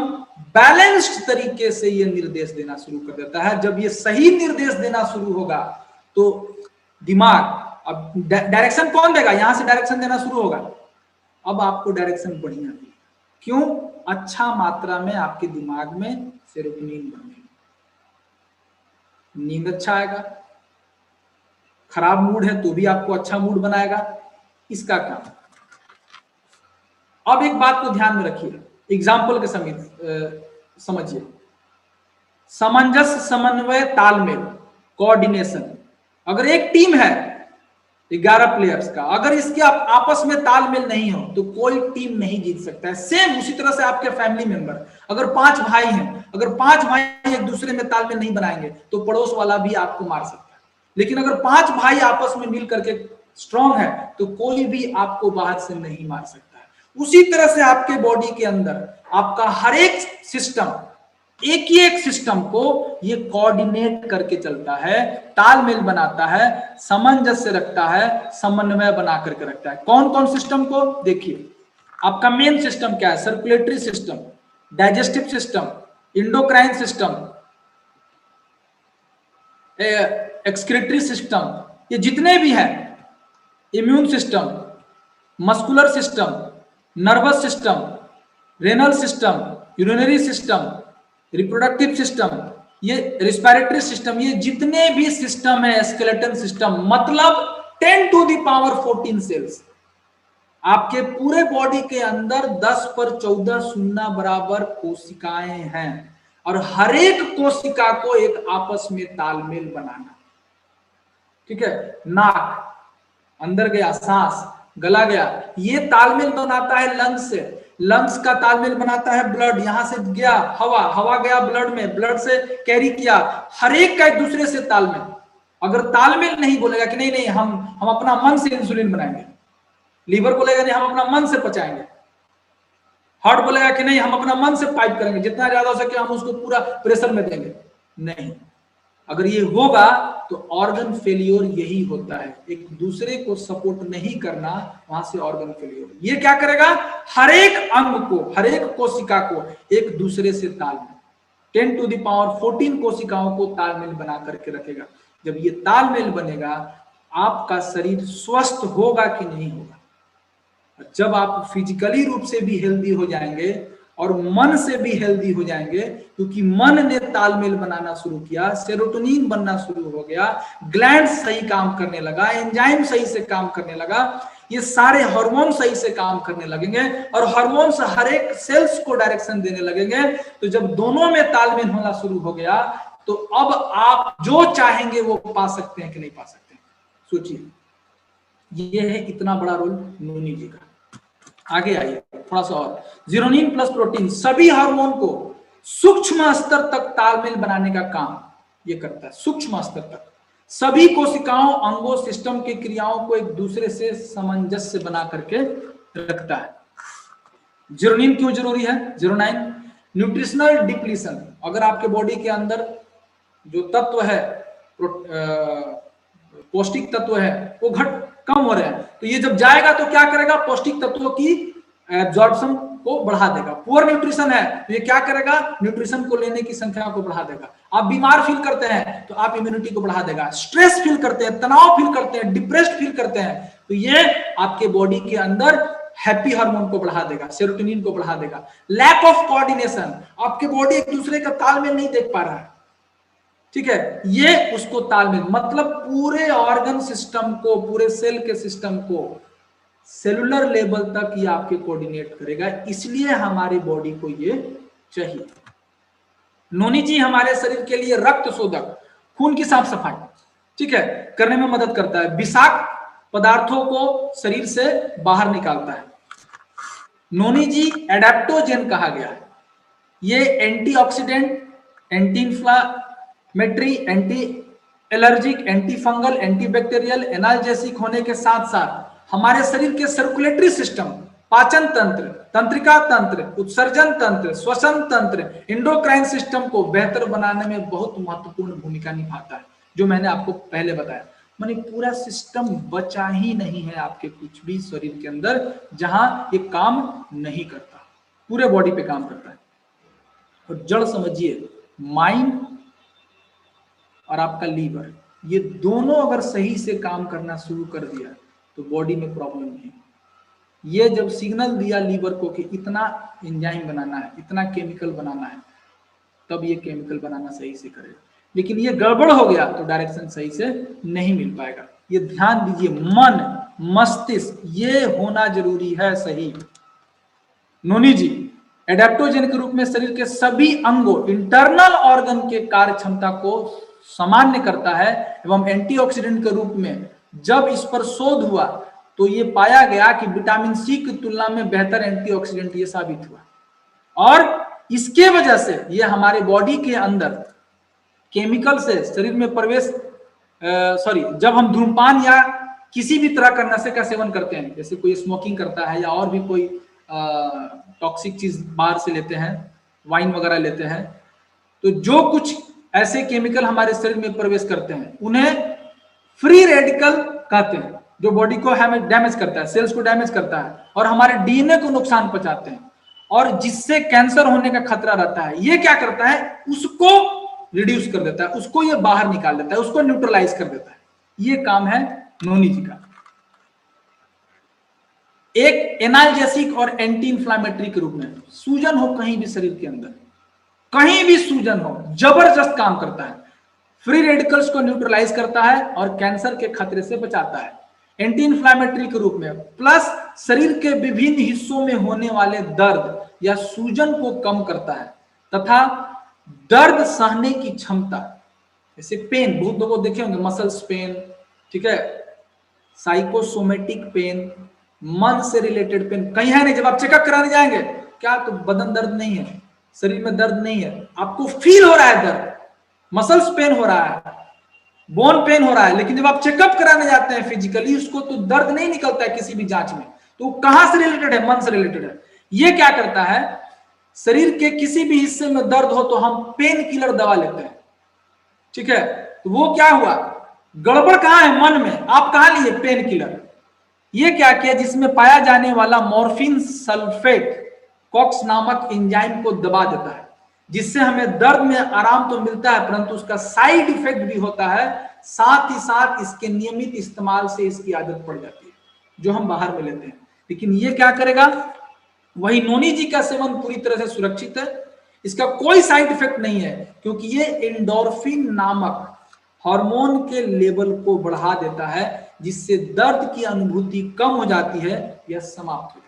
बैलेंस्ड तरीके से ये निर्देश देना शुरू कर देता है। जब ये सही निर्देश देना शुरू होगा तो दिमाग, अब डायरेक्शन कौन देगा, यहां से डायरेक्शन देना शुरू होगा, अब आपको डायरेक्शन बढ़िया देगा। क्यों, अच्छा मात्रा में आपके दिमाग में सेरोटोनिन बनेगा, नींद अच्छा आएगा, खराब मूड है तो भी आपको अच्छा मूड बनाएगा, इसका काम। अब एक बात को ध्यान में रखिए, एग्जाम्पल के समेत समझिए, सामंजस्य, समन्वय, तालमेल, कोऑर्डिनेशन। अगर एक टीम है 11 प्लेयर्स का, अगर इसके आपस में तालमेल नहीं हो तो कोई टीम नहीं जीत सकता है। सेम उसी तरह से आपके फैमिली मेंबर, अगर 5 भाई हैं, अगर 5 भाई एक दूसरे में तालमेल नहीं बनाएंगे तो पड़ोस वाला भी आपको मार सकता है। लेकिन अगर 5 भाई आपस में मिल करके स्ट्रांग है तो कोई भी आपको बाहर से नहीं मार सकता है। उसी तरह से आपके बॉडी के अंदर आपका हर एक सिस्टम, एक ही एक सिस्टम को ये कोऑर्डिनेट करके चलता है, तालमेल बनाता है, सामंजस्य रखता है, समन्वय बना करके रखता है। कौन कौन सिस्टम को देखिए, आपका मेन सिस्टम क्या है, circulatory system, digestive system, endocrine system, excretory system, ये जितने भी हैं, immune system, muscular system, nervous system, renal system, urinary system, reproductive system, ये रिस्पिरेटरी सिस्टम, ये जितने भी सिस्टम है, स्केलेटन सिस्टम, मतलब 10 टू द पावर 14 सेल्स। आपके पूरे बॉडी के अंदर 10 पर 14 शून्य बराबर कोशिकाएं हैं, और हर एक कोशिका को एक आपस में तालमेल बनाना, ठीक है। नाक अंदर गया, सांस गला गया, ये तालमेल बनाता है लंग्स से, लंग्स का तालमेल बनाता है ब्लड, यहां से गया हवा, हवा गया ब्लड में, ब्लड से कैरी किया, हर एक का एक दूसरे से तालमेल। अगर तालमेल नहीं बोलेगा कि नहीं नहीं हम अपना मन से इंसुलिन बनाएंगे, लीवर बोलेगा नहीं हम अपना मन से पचाएंगे, हार्ट बोलेगा कि नहीं हम अपना मन से पाइप करेंगे, जितना ज्यादा हो सके हम उसको पूरा प्रेशर में देंगे, नहीं। अगर ये होगा तो ऑर्गन फेलियर यही होता है, एक दूसरे को सपोर्ट नहीं करना, वहां से ऑर्गन फेलियर। ये क्या करेगा, हर एक अंग को, हर एक कोशिका को एक दूसरे से तालमेल, 10 टू द पावर 14 कोशिकाओं को तालमेल बना करके रखेगा। जब ये तालमेल बनेगा, आपका शरीर स्वस्थ होगा कि नहीं होगा, जब आप फिजिकली रूप से भी हेल्दी हो जाएंगे और मन से भी हेल्दी हो जाएंगे, क्योंकि मन ने तालमेल बनाना शुरू किया, सेरोटोनिन बनना शुरू हो गया, ग्लैंड सही काम करने लगा, एंजाइम सही से काम करने लगा, ये सारे हार्मोन सही से काम करने लगेंगे और हार्मोन्स हर एक सेल्स को डायरेक्शन देने लगेंगे। तो जब दोनों में तालमेल होना शुरू हो गया तो अब आप जो चाहेंगे वो पा सकते हैं कि नहीं पा सकते। सोचिए, ये है इतना बड़ा रोल नोनी जी का। आगे आइए थोड़ा सा और। जीरोनिन प्लस प्रोटीन सभी हार्मोन को सूक्ष्म स्तर तक तालमेल बनाने का काम ये करता है। सूक्ष्म स्तर तक सभी कोशिकाओं, अंगों, सिस्टम की क्रियाओं को एक दूसरे से सामंजस्य बना करके रखता है। जीरोनिन क्यों जरूरी है? जीरोनाइन न्यूट्रिशनल डिप्लीशन, अगर आपके बॉडी के अंदर जो तत्व है, पौष्टिक तत्व है, वो कम हो रहे हैं, तो ये जब जाएगा तो क्या करेगा? पौष्टिक तत्वों की एब्जॉर्प्शन को बढ़ा देगा। पुअर न्यूट्रिशन है तो ये क्या करेगा? न्यूट्रिशन को लेने की संख्या को बढ़ा देगा। आप बीमार फील करते हैं तो आप इम्यूनिटी को बढ़ा देगा। स्ट्रेस फील करते हैं, तनाव फील करते हैं, डिप्रेस्ड फील करते हैं, तो ये आपके बॉडी के अंदर हैप्पी हार्मोन को बढ़ा देगा, सेरोटोनिन को बढ़ा देगा। लैक ऑफ कोऑर्डिनेशन, आपके बॉडी एक दूसरे का तालमेल नहीं देख पा रहा है, ठीक है, ये उसको तालमेल, मतलब पूरे ऑर्गन सिस्टम को, पूरे सेल के सिस्टम को सेलुलर लेवल तक ये आपके कोऑर्डिनेट करेगा। इसलिए हमारी बॉडी को ये चाहिए। नोनी जी हमारे शरीर के लिए रक्त शोधक, खून की साफ सफाई, ठीक है, करने में मदद करता है। विषाक्त पदार्थों को शरीर से बाहर निकालता है। नोनी जी एडेप्टोजेन कहा गया है। ये antioxidant, anti inflammatory, anti allergic, anti fungal, anti bacterial, analgesic होने के साथ साथ हमारे शरीर के सर्कुलेटरी सिस्टम, पाचन तंत्र, तंत्रिका तंत्र, उत्सर्जन तंत्र, श्वसन तंत्र, एंडोक्राइन सिस्टम को बेहतर बनाने में बहुत महत्वपूर्ण भूमिका निभाता है, जो मैंने आपको पहले बताया। माने पूरा सिस्टम बचा ही नहीं है आपके कुछ भी शरीर के अंदर जहां ये काम नहीं करता, पूरे बॉडी पे काम करता है। और जड़ समझिए, माइंड और आपका लीवर, ये दोनों अगर सही से काम करना शुरू कर दिया तो बॉडी में प्रॉब्लम नहीं। ये जब सिग्नल दिया लीवर को कि इतना एंजाइम बनाना है, इतना केमिकल बनाना है, तब ये केमिकल बनाना सही से करेगा। लेकिन ये गड़बड़ हो गया तो डायरेक्शन सही से नहीं मिल पाएगा। ये ध्यान दीजिए, मन, मस्तिष्क, ये होना जरूरी है सही। नोनी जी एडेप्टोजेन के रूप में शरीर के सभी अंगों, इंटरनल ऑर्गन के कार्य क्षमता को सामान्य करता है एवं एंटीऑक्सीडेंट के रूप में जब इस पर शोध हुआ तो ये पाया गया कि विटामिन सी की तुलना में बेहतर एंटीऑक्सीडेंट ये साबित हुआ। और इसके वजह से ये हमारे बॉडी के अंदर केमिकल से शरीर में प्रवेश, जब हम धूम्रपान या किसी भी तरह का नशे का सेवन करते हैं, जैसे कोई स्मोकिंग करता है या और भी कोई टॉक्सिक चीज बाहर से लेते हैं, वाइन वगैरह लेते हैं, तो जो कुछ ऐसे केमिकल हमारे शरीर में प्रवेश करते हैं उन्हें फ्री रेडिकल कहते हैं, जो बॉडी को हमें डैमेज करता है, सेल्स को डैमेज करता है और हमारे डीएनए को नुकसान पहुंचाते हैं और जिससे कैंसर होने का खतरा रहता है। ये क्या करता है? उसको रिड्यूस कर देता है, उसको ये बाहर निकाल देता है, उसको न्यूट्रलाइज कर देता है। ये काम है नोनी जी का। एक एनाल्जेसिक और एंटी इंफ्लेमेटरी के रूप में, सूजन हो कहीं भी शरीर के अंदर, कहीं भी सूजन हो, जबरदस्त काम करता है। फ्री रेडिकल्स को न्यूट्रलाइज करता है और कैंसर के खतरे से बचाता है। एंटी इंफ्लेमेटरी के रूप में, प्लस शरीर के विभिन्न हिस्सों में होने वाले दर्द या सूजन को कम करता है तथा दर्द सहने की क्षमता, जैसे पेन, बहुत लोगों देखे होंगे मसल्स पेन, ठीक है, साइकोसोमेटिक पेन, मन से रिलेटेड पेन कहीं है नहीं। जब आप चेकअप कराने जाएंगे, क्या तो बदन दर्द नहीं है, शरीर में दर्द नहीं है, आपको फील हो रहा है दर्द, मसल्स पेन हो रहा है, बोन पेन हो रहा है, लेकिन जब आप चेकअप कराने जाते हैं फिजिकली, उसको तो दर्द नहीं निकलता है किसी भी जांच में। तो कहां से रिलेटेड है? मन से रिलेटेड है। ये क्या करता है? शरीर के किसी भी हिस्से में दर्द हो तो हम पेन किलर दवा लेते हैं, ठीक है, तो वो क्या हुआ? गड़बड़ कहां है? मन में। आप कहां लिए पेन किलर? ये क्या किया? जिसमें पाया जाने वाला मॉर्फिन सल्फेट कॉक्स नामक एंजाइम को दबा देता है, जिससे हमें दर्द में आराम तो मिलता है परंतु उसका साइड इफेक्ट भी होता है। साथ ही साथ इसके नियमित इस्तेमाल से इसकी आदत पड़ जाती है, जो हम बाहर में लेते हैं। लेकिन ये क्या करेगा, वही नोनी जी का सेवन पूरी तरह से सुरक्षित है, इसका कोई साइड इफेक्ट नहीं है, क्योंकि ये एंडोर्फिन नामक हार्मोन के लेवल को बढ़ा देता है, जिससे दर्द की अनुभूति कम हो जाती है या समाप्त हो जाती है।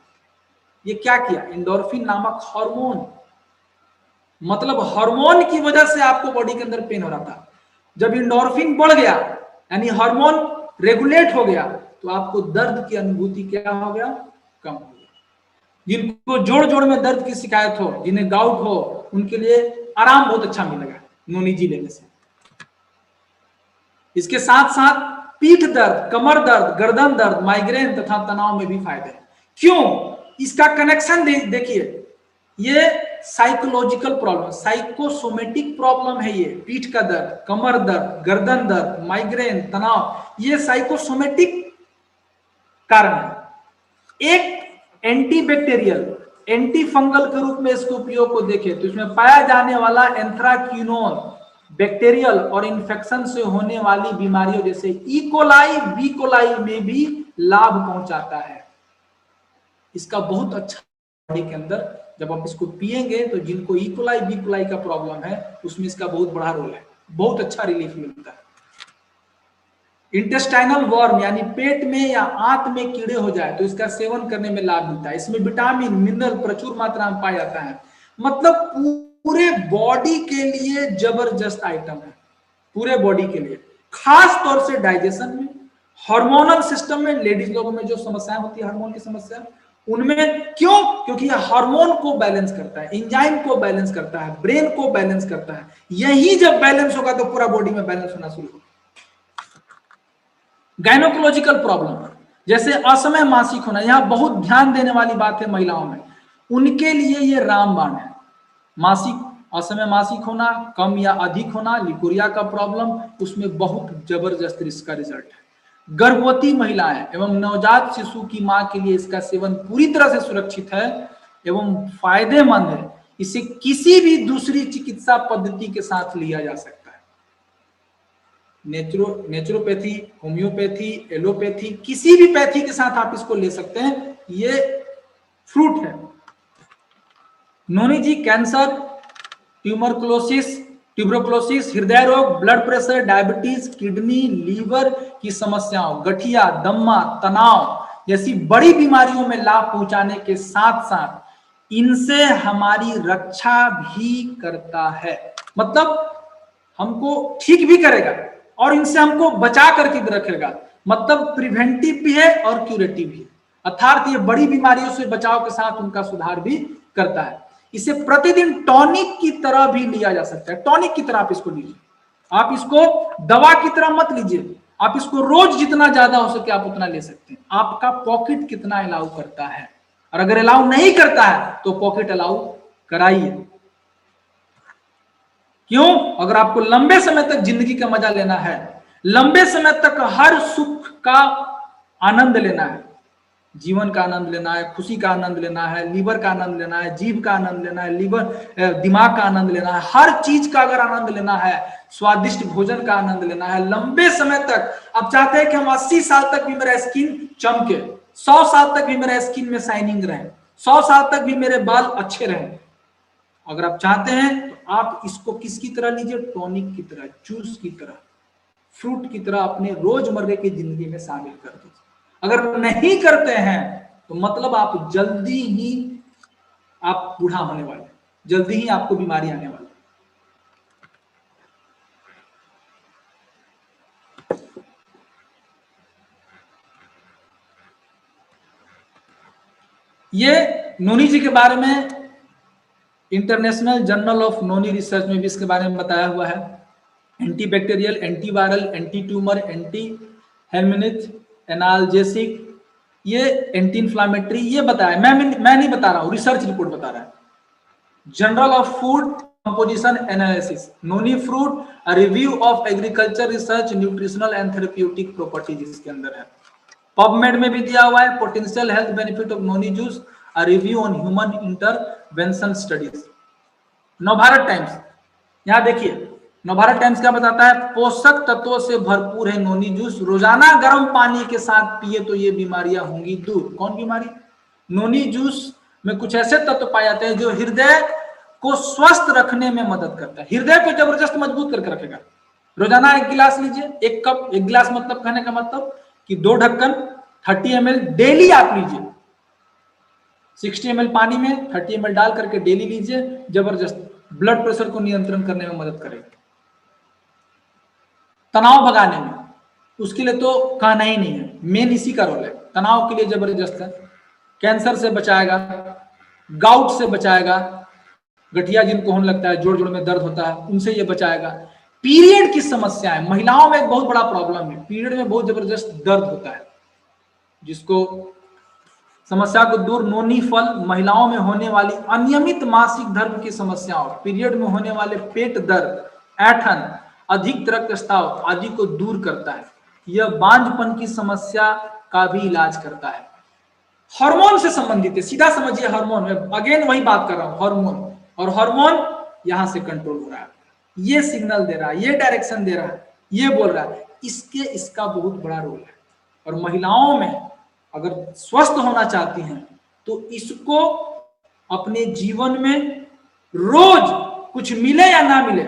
ये क्या किया, एंडोर्फिन नामक हार्मोन, मतलब हार्मोन की वजह से आपको बॉडी के अंदर पेन हो रहा था, जब एंडोर्फिन बढ़ गया यानी हार्मोन रेगुलेट हो गया, तो आपको दर्द की अनुभूति क्या हो गया, कम हो गया। जिनको जोड़ जोड़ में दर्द की शिकायत हो, जिन्हें गाउट हो, उनके लिए आराम बहुत अच्छा मिलेगा नोनी जी लेने से। इसके साथ साथ पीठ दर्द, कमर दर्द, गर्दन दर्द, माइग्रेन तथा तनाव में भी फायदे हैं। क्यों, इसका कनेक्शन देखिए, ये साइकोलॉजिकल प्रॉब्लम, साइकोसोमेटिक प्रॉब्लम है, ये पीठ का दर्द, कमर दर्द, गर्दन दर्द, माइग्रेन, तनाव, ये साइकोसोमेटिक कारण है। एक एंटीबैक्टीरियल, एंटी फंगल के रूप में इसके उपयोग को देखें तो इसमें पाया जाने वाला एंथ्राक्विनोन बैक्टीरियल और इन्फेक्शन से होने वाली बीमारियों जैसे इकोलाई, बीकोलाई में भी लाभ पहुंचाता है। इसका बहुत अच्छा बॉडी के अंदर जब आप इसको पिएंगे तो जिनको इकोलाई, बीकोलाई का प्रॉब्लम है उसमें इसका बहुत बड़ा रोल है, बहुत अच्छा रिलीफ मिलता है। इंटेस्टाइनल वर्म यानी पेट में या आंत में कीड़े हो जाए तो इसका सेवन करने में लाभ मिलता है। इसमें विटामिन, मिनरल प्रचुर मात्रा में पाया जाता है, मतलब पूरे बॉडी के लिए जबरदस्त आइटम है, पूरे बॉडी के लिए, खास तौर से डाइजेशन में, हार्मोनल सिस्टम में, लेडीज लोगों में जो समस्याएं होती है हार्मोन की समस्या, उनमें क्यों, क्योंकि यह हार्मोन को बैलेंस करता है, एंजाइम को बैलेंस करता है, ब्रेन को बैलेंस करता है। यही जब बैलेंस होगा तो पूरा बॉडी में बैलेंस होना शुरू होगा। गायनोकोलॉजिकल प्रॉब्लम जैसे असमय मासिक होना, यहां बहुत ध्यान देने वाली बात है महिलाओं में, उनके लिए ये रामबाण है। मासिक, असमय मासिक होना, कम या अधिक होना, लिकोरिया का प्रॉब्लम, उसमें बहुत जबरदस्त इसका रिजल्ट है। गर्भवती महिलाएं एवं नवजात शिशु की मां के लिए इसका सेवन पूरी तरह से सुरक्षित है एवं फायदेमंद है। इसे किसी भी दूसरी चिकित्सा पद्धति के साथ लिया जा सकता है, नेचुरोपैथी, होम्योपैथी, एलोपैथी, किसी भी पैथी के साथ आप इसको ले सकते हैं। ये फ्रूट है। नोनी जी कैंसर, ट्यूबरकुलोसिस, हृदय रोग, blood pressure, diabetes, kidney, liver की समस्याओं, गठिया, दम्मा, तनाव जैसी बड़ी बीमारियों में लाभ पहुंचाने के साथ साथ इनसे हमारी रक्षा भी करता है, मतलब हमको ठीक भी करेगा और इनसे हमको बचा करके भी रखेगा, मतलब प्रिवेंटिव भी है और क्यूरेटिव भी है, अर्थात ये बड़ी बीमारियों से बचाव के साथ उनका सुधार भी करता है। इसे प्रतिदिन टॉनिक की तरह भी लिया जा सकता है, टॉनिक की तरह आप इसको लीजिए, आप इसको दवा की तरह मत लीजिए, आप इसको रोज जितना ज्यादा हो सके आप उतना ले सकते हैं। आपका पॉकेट कितना अलाउ करता है, और अगर अलाउ नहीं करता है तो पॉकेट अलाउ कराइए। क्यों, अगर आपको लंबे समय तक जिंदगी का मजा लेना है, लंबे समय तक हर सुख का आनंद लेना है, जीवन का आनंद लेना है, खुशी का आनंद लेना है, लीवर का आनंद लेना है, जीभ का आनंद लेना है, दिमाग का आनंद लेना है, हर चीज का अगर आनंद लेना है, स्वादिष्ट भोजन का आनंद लेना है लंबे समय तक, आप चाहते हैं कि हम 80 साल तक भी मेरा स्किन चमके, 100 साल तक भी मेरा स्किन में शाइनिंग रहे, 100 साल तक भी मेरे बाल अच्छे रहे, अगर आप चाहते हैं तो आप इसको किसकी तरह लीजिए, टॉनिक की तरह, जूस की तरह, फ्रूट की तरह अपने रोजमर्रे की जिंदगी में शामिल कर दीजिए। अगर नहीं करते हैं तो मतलब आप जल्दी ही आप बूढ़ा होने वाले, जल्दी ही आपको बीमारी आने वाली। ये नोनी जी के बारे में international journal of noni research में भी इसके बारे में बताया हुआ है। Anti bacterial, anti viral, anti tumour, anti helminth, analgesic, ये एंटी इंफ्लामेटरी, ये बताया, मैं नहीं बता रहा हूं, रिसर्च रिपोर्ट बता रहा है। Journal of food composition analysis, noni fruit, review of agriculture research, nutritional and therapeutic properties इसके अंदर है। पबमेड में भी दिया हुआ है, potential health benefit of noni juice, a review on human intervention studies। Navbharat times, यहां देखिए नवभारत टाइम्स क्या बताता है, पोषक तत्वों से भरपूर है नोनी जूस, रोजाना गर्म पानी के साथ पिए तो ये बीमारियां होंगी दूर। कौन बीमारी, नोनी जूस में कुछ ऐसे तत्व पाए जाते हैं जो हृदय को स्वस्थ रखने में मदद करता है, हृदय को जबरदस्त मजबूत करके रखेगा। रोजाना 1 गिलास लीजिए, 1 कप, 1 गिलास मतलब कहने का मतलब कि 2 ढक्कन 30 ml डेली आप लीजिए। 60 ml पानी में 30 ml डाल करके डेली लीजिए, जबरदस्त ब्लड प्रेशर को नियंत्रण करने में मदद करेगा। तनाव भगाने में उसके लिए तो कहना ही नहीं है, मेन इसी का रोल है, तनाव के लिए जबरदस्त है। कैंसर से बचाएगा, गाउट से बचाएगा, गठिया जिनको होने लगता है, जोड़ जोड़ में दर्द होता है, उनसे ये बचाएगा। पीरियड की समस्या है, महिलाओं में एक बहुत बड़ा प्रॉब्लम है, पीरियड में बहुत जबरदस्त दर्द होता है, जिसको समस्या को दूर नोनी फल महिलाओं में होने वाली अनियमित मासिक धर्म की समस्याओं, पीरियड में होने वाले पेट दर्द, ऐंठन, अधिक रक्तस्राव आदि को दूर करता है। यह बांझपन की समस्या का भी इलाज करता है। हार्मोन से संबंधित है, सीधा समझिए हार्मोन, मैं अगेन वही बात कर रहा हूं, हार्मोन, और हार्मोन यहां से कंट्रोल हो रहा है, ये सिग्नल दे रहा है, ये डायरेक्शन दे रहा है, ये बोल रहा है, इसका बहुत बड़ा रोल है। और महिलाओं में अगर स्वस्थ होना चाहती हैं तो इसको अपने जीवन में रोज कुछ मिले या ना मिले,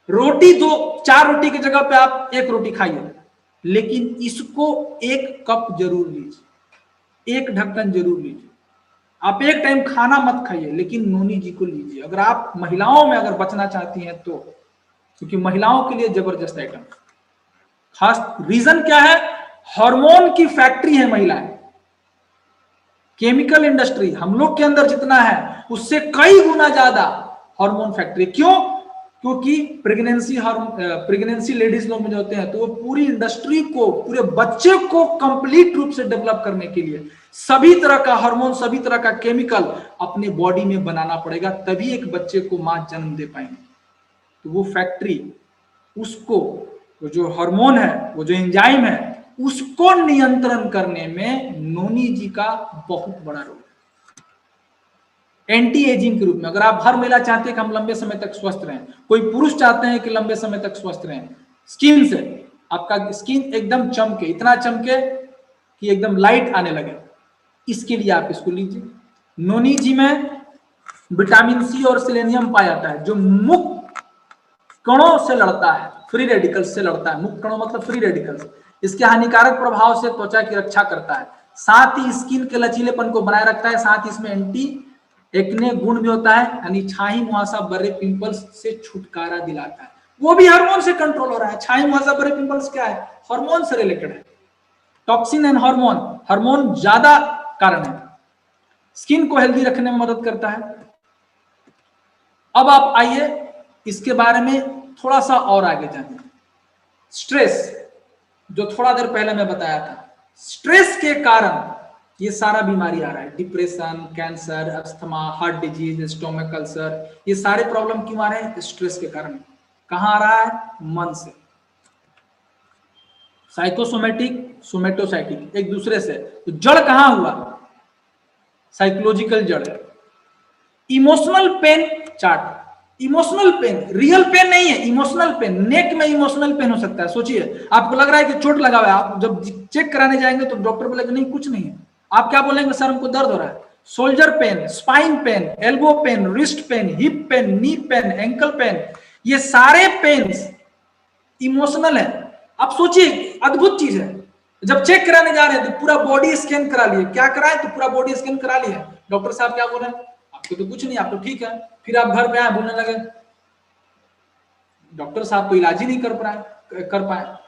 रोटी 4 रोटी की जगह पे आप 1 रोटी खाइए, लेकिन इसको 1 कप जरूर लीजिए, 1 ढक्कन जरूर लीजिए। आप 1 टाइम खाना मत खाइए, लेकिन नोनी जी को लीजिए अगर आप महिलाओं में अगर बचना चाहती हैं तो, क्योंकि महिलाओं के लिए जबरदस्त आइटम। खास रीजन क्या है, हार्मोन की फैक्ट्री है महिलाएं, केमिकल इंडस्ट्री हम लोग के अंदर जितना है उससे कई गुना ज्यादा हार्मोन फैक्ट्री। क्यों? क्योंकि प्रेगनेंसी लेडीज लोग में जो होते हैं तो वो पूरी इंडस्ट्री को, पूरे बच्चे को कंप्लीट रूप से डेवलप करने के लिए सभी तरह का हार्मोन, सभी तरह का केमिकल अपने बॉडी में बनाना पड़ेगा, तभी एक बच्चे को मां जन्म दे पाएंगे। तो वो फैक्ट्री, उसको, वो जो हार्मोन है, वो जो एंजाइम है, उसको नियंत्रण करने में नोनी जी का बहुत बड़ा रोल है। एंटी एजिंग के रूप में, अगर आप हर महिला चाहते हैं कि हम लंबे समय तक स्वस्थ रहें, कोई पुरुष चाहते हैं कि लंबे समय तक स्वस्थ रहें, स्किन से आपका स्किन एकदम चमके, इतना चमके कि एकदम लाइट आने लगे, इसके लिए आप इसको लीजिए। नोनी जी में विटामिन सी और सेलेनियम पाया जाता है, जो मुक्त कणों से लड़ता है, फ्री रेडिकल्स से लड़ता है। मुक्त कणों मतलब फ्री रेडिकल्स, इसके हानिकारक प्रभाव से त्वचा की रक्षा करता है, साथ ही स्किन के लचीलेपन को बनाए रखता है, साथ ही इसमें एंटी एक्ने गुण भी होता है, यानी छाई मुहासा बड़े पिंपल्स से छुटकारा दिलाता है। वो भी हार्मोन से कंट्रोल हो रहा है। छाई मुहासा बड़े पिंपल्स क्या है? हार्मोन से रिलेटेड है। टॉक्सिन एंड हार्मोन, हार्मोन ज्यादा कारण है। स्किन को हेल्दी रखने में मदद करता है। अब आप आइए इसके बारे में थोड़ा सा और आगे जाने। स्ट्रेस, जो थोड़ा देर पहले मैं बताया था, स्ट्रेस के कारण ये सारा बीमारी आ रहा है, depression, cancer, asthma, heart disease, stomach ulcer, ये सारे प्रॉब्लम क्यों आ रहे हैं? स्ट्रेस के कारण। कहां आ रहा है? मन से। साइकोसोमेटिक, सोमेटोसाइटिक, एक दूसरे से। तो जड़ कहां हुआ? साइकोलॉजिकल जड़ है। Emotional pain chart, emotional pain, real pain नहीं है, इमोशनल पेन। नेक में इमोशनल पेन हो सकता है। सोचिए, आपको लग रहा है कि चोट लगा हुआ है, आप जब चेक कराने जाएंगे तो डॉक्टर बोलेगा नहीं कुछ नहीं है, आप क्या बोलेंगे? सर हमको दर्द हो रहा है। Shoulder pain, spine pain, elbow pain, wrist pain, hip pain, knee pain, ankle pain, ये सारे पेन इमोशनल है। आप सोचिए, अद्भुत चीज है। जब चेक कराने जा रहे हैं तो पूरा बॉडी स्कैन करा लिए, क्या कराए? तो पूरा बॉडी स्कैन करा लिया। डॉक्टर साहब क्या बोल रहे हैं? आपको तो कुछ नहीं, आप तो ठीक है। फिर आप घर पे आए, बोलने लगे डॉक्टर साहब को इलाज ही नहीं कर पाए।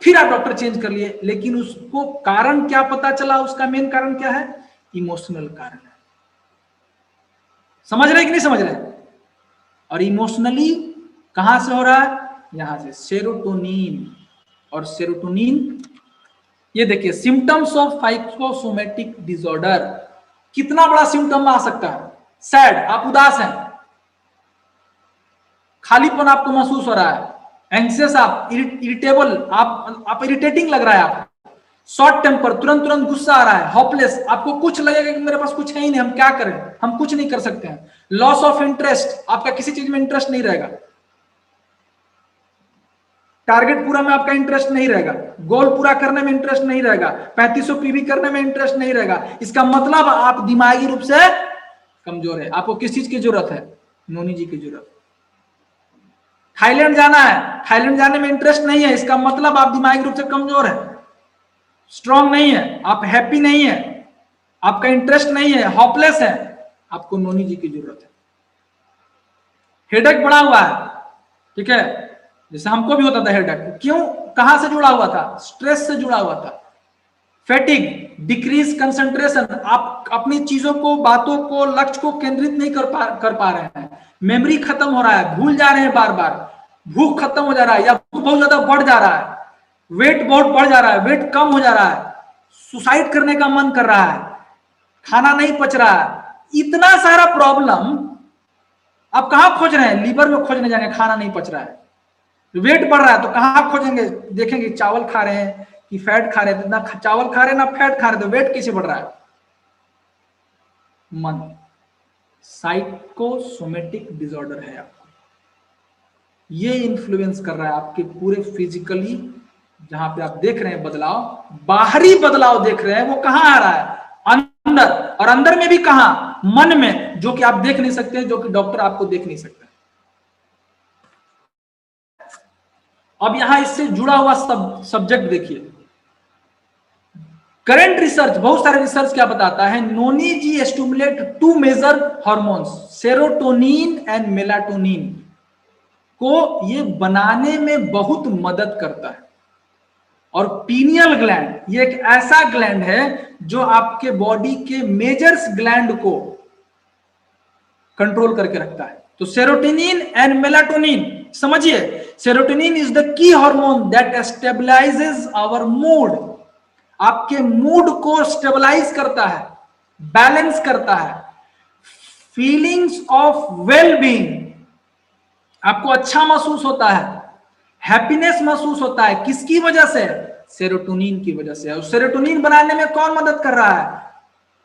फिर आप डॉक्टर चेंज कर लिए, लेकिन उसको कारण क्या पता चला? उसका मेन कारण क्या है? इमोशनल कारण है। समझ रहे कि नहीं समझ रहे? और इमोशनली कहां से हो रहा है? यहां से, सेरोटोनिन। और सेरोटोनिन, ये देखिए सिम्टम्स ऑफ साइकोसोमेटिक डिसऑर्डर, कितना बड़ा सिम्टम आ सकता है। सैड, आप उदास हैं, खालीपन आपको महसूस हो रहा है, एंग्जियस, आप इरिटेबल, आप इरिटेटिंग लग रहा है, आप शॉर्ट टेम्पर, तुरंत गुस्सा आ रहा है, होपलेस, आपको कुछ लगेगा कि मेरे पास कुछ है ही नहीं, हम क्या करें, हम कुछ नहीं कर सकते हैं। लॉस ऑफ इंटरेस्ट, आपका किसी चीज में इंटरेस्ट नहीं रहेगा। टारगेट पूरा में आपका इंटरेस्ट नहीं रहेगा, गोल पूरा करने में इंटरेस्ट नहीं रहेगा, 3500 पीवी करने में इंटरेस्ट नहीं रहेगा, इसका मतलब आप दिमागी रूप से कमजोर है। आपको किस चीज की जरूरत है? नोनी जी की जरूरत। थाईलैंड जाना है, थाईलैंड जाने में इंटरेस्ट नहीं है, इसका मतलब आप दिमागी रूप से कमजोर है, स्ट्रांग नहीं है, आप हैप्पी नहीं है, आपका इंटरेस्ट नहीं है, होपलेस है, आपको नोनी जी की जरूरत है। हेडेक बढ़ा हुआ है, ठीक है, जैसे हमको भी होता था हेडेक, क्यों, कहां से जुड़ा हुआ था? स्ट्रेस से जुड़ा हुआ था। फैटिग, डिक्रीज कंसंट्रेशन, आप अपनी चीजों को, बातों को, लक्ष्य को केंद्रित नहीं कर पा रहे हैं, मेमोरी खत्म हो रहा है, भूल जा रहे हैं बार बार, भूख खत्म हो जा रहा है या भूख बहुत ज्यादा बढ़ जा रहा है, वेट बहुत बढ़ जा रहा है, वेट कम हो जा रहा है, सुसाइड करने का मन कर रहा है, खाना नहीं पच रहा है, इतना सारा प्रॉब्लम आप कहां खोज रहे हैं? लीवर में खोजने जाएंगे, खाना नहीं पच रहा है, वेट बढ़ रहा है तो कहां खोजेंगे? देखेंगे चावल खा रहे हैं कि फैट खा रहे हैं, ना चावल खा रहे हैं ना फैट खा रहे हैं, तो वेट कैसे बढ़ रहा है? मन, साइकोसोमेटिक डिसऑर्डर है आपको, ये इन्फ्लुएंस कर रहा है आपके पूरे फिजिकली, जहां पे आप देख रहे हैं बदलाव, बाहरी बदलाव देख रहे हैं, वो कहां आ रहा है? अंदर, और अंदर में भी कहां? मन में, जो कि आप देख नहीं सकते, जो कि डॉक्टर आपको देख नहीं सकता। अब यहां इससे जुड़ा हुआ सब्जेक्ट देखिए, करंट रिसर्च, बहुत सारे रिसर्च क्या बताता है? Noni ji stimulate two major hormones, serotonin and melatonin को ये बनाने में बहुत मदद करता है। और पीनियल ग्लैंड, ये एक ऐसा ग्लैंड है जो आपके बॉडी के मेजर्स ग्लैंड को कंट्रोल करके रखता है। तो सेरोटोनिन एंड मेलाटोनिन, समझिए, serotonin is the key hormone that stabilises our mood, आपके मूड को स्टेबलाइज करता है, बैलेंस करता है, फीलिंग्स ऑफ वेल बीइंग, आपको अच्छा महसूस होता है, हैप्पीनेस महसूस होता है, किसकी वजह से? सेरोटोनिन की वजह से। और सेरोटोनिन बनाने में कौन मदद कर रहा है?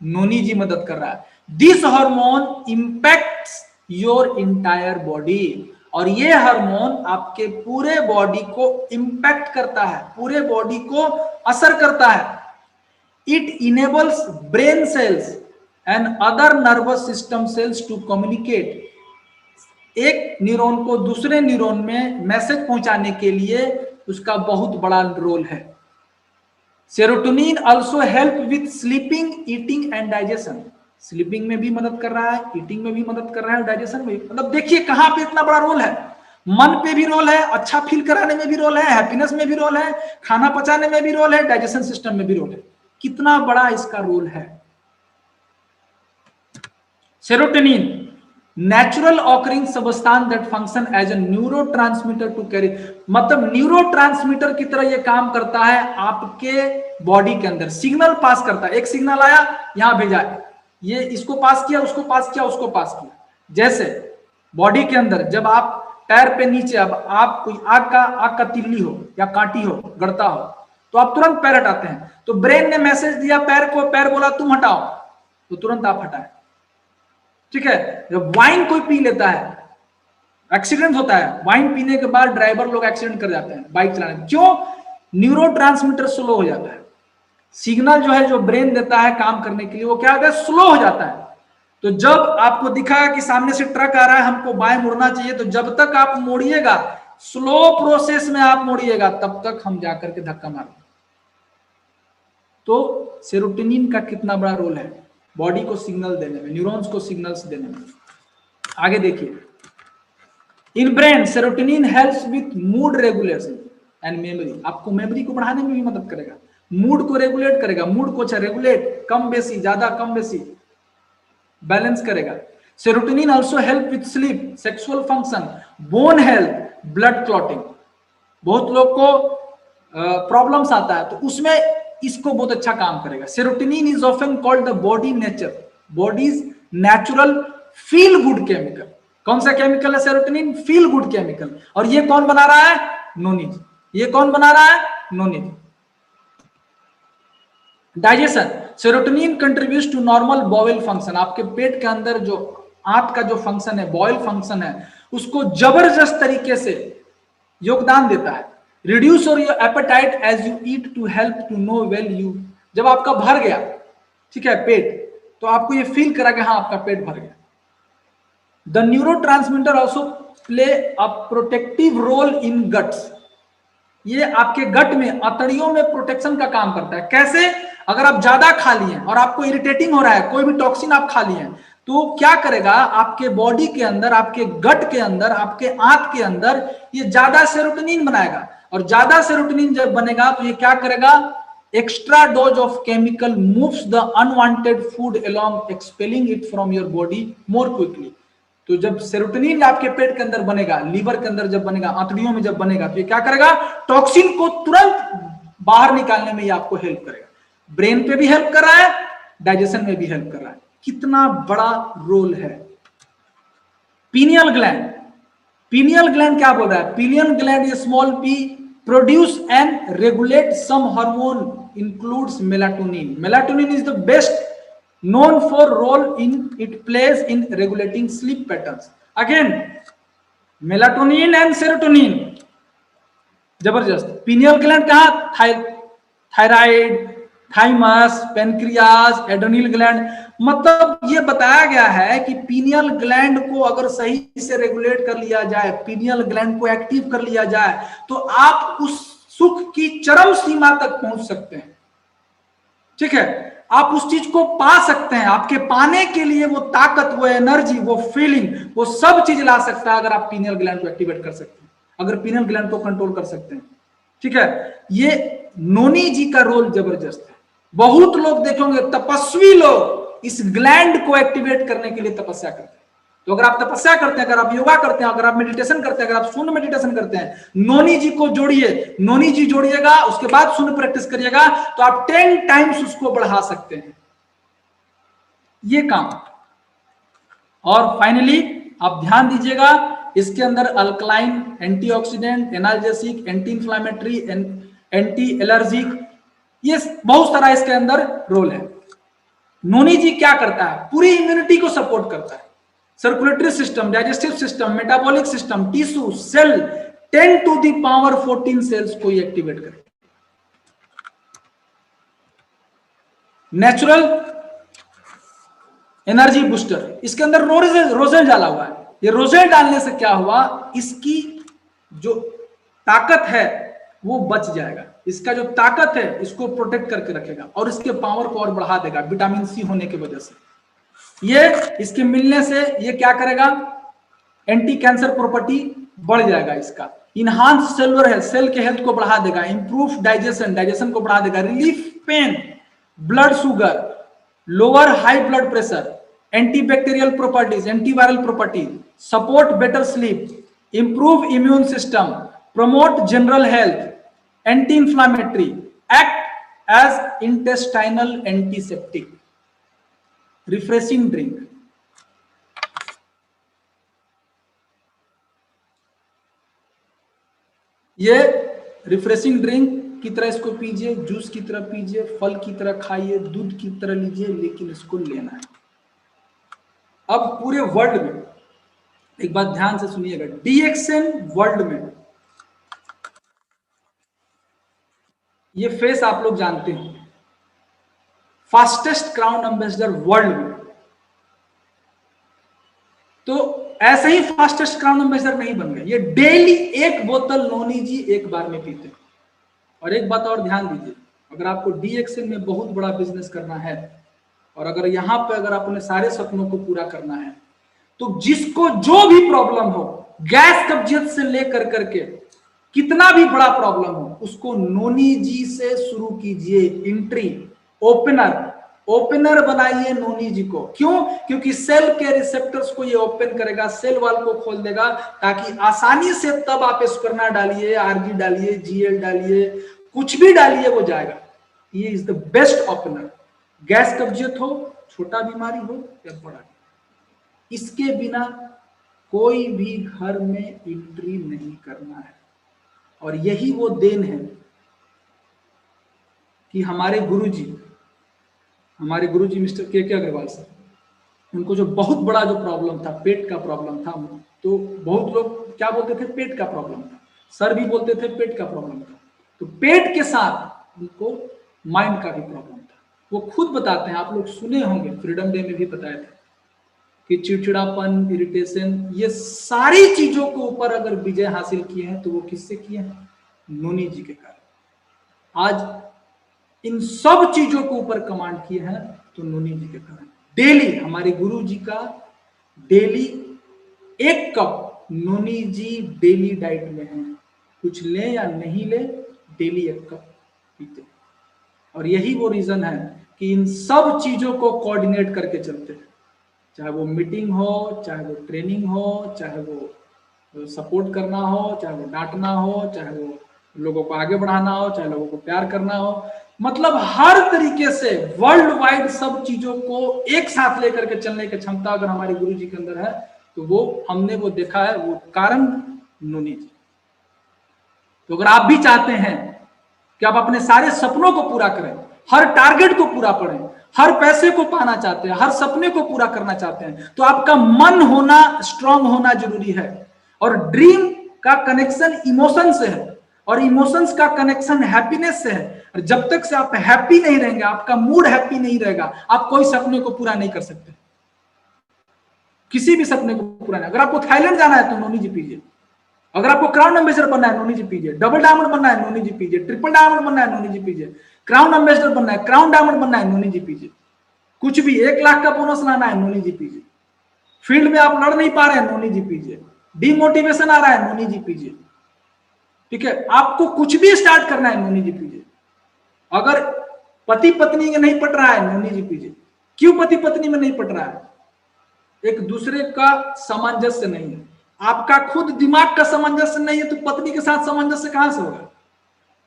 नोनी जी मदद कर रहा है। This hormone impacts your entire body, और ये हार्मोन आपके पूरे बॉडी को इंपैक्ट करता है, पूरे बॉडी को असर करता है। It enables brain cells and other nervous system cells to communicate, एक न्यूरॉन को दूसरे न्यूरॉन में मैसेज पहुंचाने के लिए उसका बहुत बड़ा रोल है। Serotonin also help with sleeping, eating and digestion, sleeping में भी मदद कर रहा है, ईटिंग में भी मदद कर रहा है, डाइजेशन में भी। मतलब देखिए कहां पे इतना बड़ा रोल है, मन पे भी रोल है, अच्छा फील कराने में भी रोल है, हैप्पीनेस में भी रोल है, खाना पचाने में भी रोल है, डाइजेशन सिस्टम में भी रोल है। कितना बड़ा इसका रोल है। Serotonin natural occurring substance that function as a neurotransmitter to carry, मतलब न्यूरोट्रांसमीटर की तरह ये काम करता है, आपके बॉडी के अंदर सिग्नल पास करता है। एक सिग्नल आया, यहां भेजा, ये इसको पास किया, उसको पास किया, उसको पास किया। जैसे बॉडी के अंदर जब आप पैर पे नीचे, अब आप कोई आग का तिल्ली हो या कांटी हो, गड़ता हो, तो आप तुरंत पैर हटाते हैं। तो ब्रेन ने मैसेज दिया पैर को, पैर बोला तुम हटाओ, तो तुरंत आप हटाए, ठीक है। जब वाइन कोई पी लेता है, एक्सीडेंट होता है, वाइन पीने के बाद ड्राइवर लोग एक्सीडेंट कर जाते हैं बाइक चलाने, क्यों? न्यूरोट्रांसमीटर स्लो हो जाता है, सिग्नल जो है जो ब्रेन देता है काम करने के लिए, वो क्या होता है? स्लो हो जाता है। तो जब आपको दिखा कि सामने से ट्रक आ रहा है, हमको बाएं मुड़ना चाहिए, तो जब तक आप मोड़िएगा, स्लो प्रोसेस में आप मोड़िएगा, तब तक हम जाकर के धक्का मारेंगे। तो सेरोटोनिन का कितना बड़ा रोल है बॉडी को सिग्नल देने में, न्यूरॉन्स को सिग्नल्स देने में। आगे देखिए, in brain serotonin helps with mood regulation and memory, आपको मेमोरी को बढ़ाने में भी मदद करेगा, मूड को रेगुलेट करेगा, मूड को अच्छा रेगुलेट, कम बेसी, ज्यादा कम बेसी बैलेंस करेगा। Serotonin also help with sleep, sexual function, bone health, blood clotting. बहुत लोग को प्रॉब्लम्स आता है, तो उसमें इसको बहुत अच्छा काम करेगा। Serotonin is often called the body nature, bodies natural feel good chemical. कौन सा केमिकल है सेरोटोनिन? Feel good chemical. और ये कौन बना रहा है? नोनी। ये कौन बना रहा है? Noni. Digestion, serotonin contributes to normal bowel function, आपके पेट के अंदर जो आंत का जो फंक्शन है, बॉयल फंक्शन है, उसको जबरदस्त तरीके से योगदान देता है। Reduce your appetite as you eat to help to know well you. जब आपका भर गया, ठीक है, पेट, तो आपको ये फील करा कि हाँ आपका पेट भर गया। The neurotransmitter also play a protective role in guts. ये आपके गट में, अतड़ियों में प्रोटेक्शन का काम करता है। कैसे? अगर आप ज्यादा खा लिए और आपको इरिटेटिंग हो रहा है, कोई भी टॉक्सिन आप खा लिए, तो क्या करेगा आपके बॉडी के अंदर, आपके गट के अंदर, आपके आंत के अंदर ये ज्यादा सेरोटोनिन बनाएगा। और ज्यादा सेरोटोनिन जब बनेगा तो ये क्या करेगा, extra dose of chemical moves the unwanted food along, expelling it from your body more quickly. तो जब सेरोटोनिन आपके पेट के अंदर बनेगा, लीवर के अंदर जब बनेगा, आंतड़ियों में जब बनेगा, तो ये क्या करेगा, टॉक्सिन को तुरंत बाहर निकालने में ये आपको हेल्प करेगा। ब्रेन पे भी हेल्प कर रहा है, डाइजेशन में भी हेल्प कर रहा है। कितना बड़ा रोल है। पीनियल ग्लैंड, पीनियल ग्लैंड क्या बोल रहा है, pineal gland small P produce and regulate some hormone includes melatonin. Melatonin is the best known for role in it plays in regulating sleep patterns. Again, melatonin and serotonin जबरदस्त। पिनियल ग्लैंड कहाँ, thyroid, thymus, pancreas, adrenal gland. मतलब ये बताया गया है कि पीनियल ग्लैंड को अगर सही से रेगुलेट कर लिया जाए, पीनियल ग्लैंड को एक्टिव कर लिया जाए, तो आप उस सुख की चरम सीमा तक पहुंच सकते हैं। ठीक है, आप उस चीज को पा सकते हैं। आपके पाने के लिए वो ताकत, वो एनर्जी, वो फीलिंग, वो सब चीज ला सकता है अगर आप पीनियल ग्लैंड को एक्टिवेट कर सकते हैं, अगर पीनियल ग्लैंड को कंट्रोल कर सकते हैं। ठीक है, ये नोनी जी का रोल जबरदस्त है। बहुत लोग देखेंगे, तपस्वी लोग इस ग्लैंड को एक्टिवेट करने के लिए तपस्या करते हैं। तो अगर आप तपस्या करते हैं, अगर आप योगा करते हैं, अगर आप मेडिटेशन करते हैं, अगर आप शून्य मेडिटेशन करते हैं, नोनी जी को जोड़िए, नोनी जी जोड़िएगा, उसके बाद शून्य प्रैक्टिस करिएगा, तो आप 10 टाइम्स उसको बढ़ा सकते हैं, ये काम। और फाइनली आप ध्यान दीजिएगा, इसके अंदर alkaline, antioxidant, analgesic, anti inflammatory, anti allergic, ये बहुत सारा इसके अंदर रोल है। नोनी जी क्या करता है, पूरी इम्यूनिटी को सपोर्ट करता है। Circulatory system, digestive system, metabolic system, tissue, cell, 10 to the power 14 cells को ये एक्टिवेट करे। नेचुरल एनर्जी बूस्टर, इसके अंदर रोजेल डाला हुआ है। ये रोजेल डालने से क्या हुआ, इसकी जो ताकत है वो बच जाएगा। इसका जो ताकत है इसको प्रोटेक्ट करके रखेगा और इसके पावर को और बढ़ा देगा, विटामिन सी होने की वजह से। ये इसके मिलने से ये क्या करेगा, एंटी कैंसर प्रॉपर्टी बढ़ जाएगा इसका। इनहांस सेलुलर हेल्थ, सेल के हेल्थ को बढ़ा देगा। इंप्रूव डाइजेशन, डाइजेशन को बढ़ा देगा। Relief pain, blood sugar, lower high blood pressure, antibacterial properties, antiviral properties, support better sleep, improve immune system, promote general health, anti inflammatory, act as intestinal antiseptic. Refreshing drink, ये रिफ्रेशिंग ड्रिंक की तरह इसको पीजिए, जूस की तरह पीजिए, फल की तरह खाइए, दूध की तरह लीजिए, लेकिन इसको लेना है। अब पूरे वर्ल्ड में एक बात ध्यान से सुनिएगा, डीएक्सएन वर्ल्ड में, ये फेस आप लोग जानते हैं, फास्टेस्ट क्राउन एम्बेसडर वर्ल्ड में। तो ऐसे ही फास्टेस्ट क्राउन एम्बेसडर नहीं बन गए, ये डेली 1 बोतल नोनी जी एक बार में पीते हैं। और एक बात और ध्यान दीजिए, अगर आपको डीएक्सएन में बहुत बड़ा बिजनेस करना है और अगर यहाँ पे अगर अपने सारे सपनों को पूरा करना है, तो जिसको जो भी प्रॉब्लम हो, गैस कब्जियत से लेकर करके कितना भी बड़ा प्रॉब्लम हो, उसको नोनी जी से शुरू कीजिए। एंट्री ओपनर बनाइए नोनी जी को। क्यों? क्योंकि सेल के रिसेप्टर्स को ये ओपन करेगा, सेल वाल को खोल देगा, ताकि आसानी से तब आप स्पर्ना डालिए, आरजी डालिए, जीएल डालिए, कुछ भी डालिए, वो जाएगा। ये is the best opener. Gas कब्जियत हो, छोटा बीमारी हो या बड़ा, इसके बिना कोई भी घर में एंट्री नहीं करना है। और यही वो देन है कि हमारे गुरुजी मिस्टर के अग्रवाल सर, उनको जो बहुत बड़ा जो प्रॉब्लम था, पेट का प्रॉब्लम था, तो बहुत लोग क्या बोलते थे, पेट का प्रॉब्लम था। सर भी बोलते थे पेट का प्रॉब्लम था, तो पेट के साथ उनको माइंड का भी प्रॉब्लम था। वो खुद बताते हैं, आप लोग सुने होंगे, फ्रीडम डे में भी बताए थे कि चिड़चिड़ापन, इरिटेशन, ये सारी चीजों के ऊपर अगर विजय हासिल किए हैं तो वो किससे किए हैं? नोनी जी के कारण। आज इन सब चीजों के ऊपर कमांड किए हैं तो नोनी जी के कारण। डेली हमारे गुरु जी का डेली 1 कप नोनी जी डेली डाइट में है, कुछ ले या नहीं ले, डेली 1 कप पीते। और यही वो रीजन है कि इन सब चीजों को कोऑर्डिनेट करके चलते हैं, चाहे वो मीटिंग हो, चाहे वो ट्रेनिंग हो, चाहे वो सपोर्ट करना हो, चाहे वो डांटना हो, चाहे वो लोगों को आगे बढ़ाना हो, चाहे लोगों को प्यार करना हो, मतलब हर तरीके से वर्ल्ड वाइड सब चीजों को एक साथ लेकर के चलने की क्षमता अगर हमारे गुरु जी के अंदर है तो वो हमने वो देखा है, वो कारण नोनी जी। तो अगर आप भी चाहते हैं कि आप अपने सारे सपनों को पूरा करें, हर टारगेट को पूरा करें, हर पैसे को पाना चाहते हैं, हर सपने को पूरा करना चाहते हैं, तो आपका मन होना, स्ट्रांग होना जरूरी है। और ड्रीम का कनेक्शन इमोशन से है और इमोशंस का कनेक्शन हैप्पीनेस से है। और जब तक से आप हैप्पी नहीं रहेंगे, आपका मूड हैप्पी नहीं रहेगा, आप कोई सपने को पूरा नहीं कर सकते, किसी भी सपने को पूरा नहीं। अगर आपको थाईलैंड जाना है तो नोनी जी पीजिए, अगर आपको क्राउन एम्बेसडर बनना है नोनी जी पीजिए, डबल डायमंड बनना है नोनी जी पीजिए, ट्रिपल डायमंड बनना है नोनी जी पीजिए, क्राउन एम्बेसडर बनना है, क्राउन डायमंड बनना है नोनी जी पीजिए, कुछ भी 1 लाख का बोनस लाना है नोनी जी पीजिए, फील्ड में आप लड़ नहीं पा रहे हैं नोनी जी पीजिए, डिमोटिवेशन आ रहा है नोनी जी पीजिए, ठीक है, आपको कुछ भी स्टार्ट करना है नोनी जी पीजिए। अगर पति पत्नी में नहीं पट रहा है नोनी जी पीजिए। क्यों पति पत्नी में नहीं पट रहा है? एक दूसरे का सामंजस्य नहीं है, आपका खुद दिमाग का सामंजस्य नहीं है, तो पत्नी के साथ सामंजस्य कहां से होगा?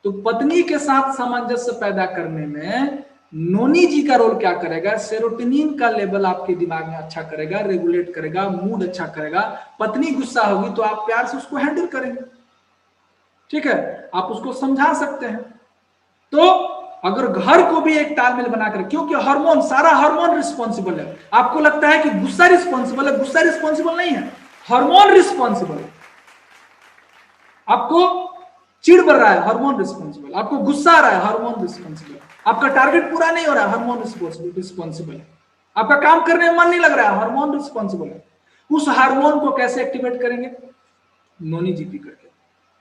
तो पत्नी के साथ सामंजस्य पैदा करने में नोनी जी का रोल क्या करेगा? सेरोटोनिन का लेवल आपके दिमाग में अच्छा करेगा, रेगुलेट करेगा, मूड अच्छा करेगा। पत्नी गुस्सा होगी तो आप प्यार से उसको हैंडल करेंगे, ठीक है, आप उसको समझा सकते हैं। तो अगर घर को भी एक तालमेल बनाकर, क्योंकि हार्मोन, सारा हार्मोन रिस्पॉन्सिबल है। आपको लगता है कि गुस्सा रिस्पॉन्सिबल है, गुस्सा रिस्पॉन्सिबल नहीं है, हार्मोन रिस्पॉन्सिबल है। आपको चिढ़ बढ़ रहा है, हार्मोन रिस्पॉन्सिबल। आपको गुस्सा आ रहा है, हार्मोन रिस्पॉन्सिबल। आपका टारगेट पूरा नहीं हो रहा है, हार्मोन रिस्पॉन्सिबल है। आपका काम करने में मन नहीं लग रहा है, हार्मोन रिस्पॉन्सिबल है। उस हार्मोन को कैसे एक्टिवेट करेंगे? नोनी जीपी करके,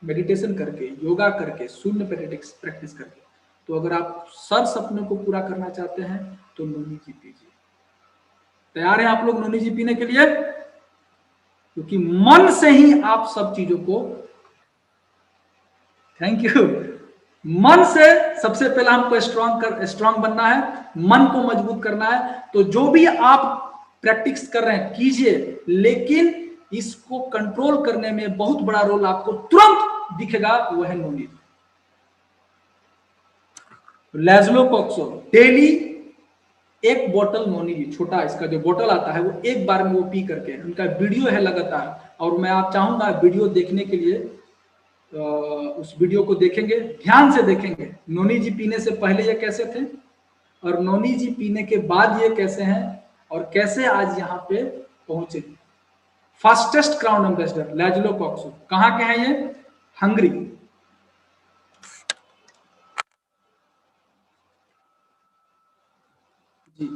मेडिटेशन करके, योगा करके, शून्य प्रैक्टिस करके। तो अगर आप सर सपने को पूरा करना चाहते हैं तो नोनी जी पीजिए। तैयार हैं आप लोग नोनी जी पीने के लिए? क्योंकि मन से ही आप सब चीजों को, थैंक यू, मन से सबसे पहला हमको स्ट्रांग बनना है, मन को मजबूत करना है। तो जो भी आप प्रैक्टिस कर रहे हैं कीजिए, लेकिन इसको कंट्रोल करने में बहुत बड़ा रोल आपको तुरंत दिखेगा, वो है नोनी। लैजलो कॉक्सो डेली 1 बोतल नोनी जी, छोटा इसका जो बोतल आता है, वो एक बार में वो पी करके, उनका वीडियो है लगातार, और मैं आप चाहूंगा वीडियो देखने के लिए उस वीडियो को देखेंगे, ध्यान से देखेंगे। नोनी जी पीने से पहले ये कैसे थे और नोनी जी पीने के बाद ये कैसे हैं, और कैसे आज यहाँ पे पहुंचे। फास्टेस्ट क्राउन एम्बेसडर लैजलो कॉक्सो, कहाँ के हैं ये? हंगरी। जी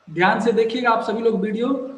ध्यान से देखिएगा आप सभी लोग वीडियो।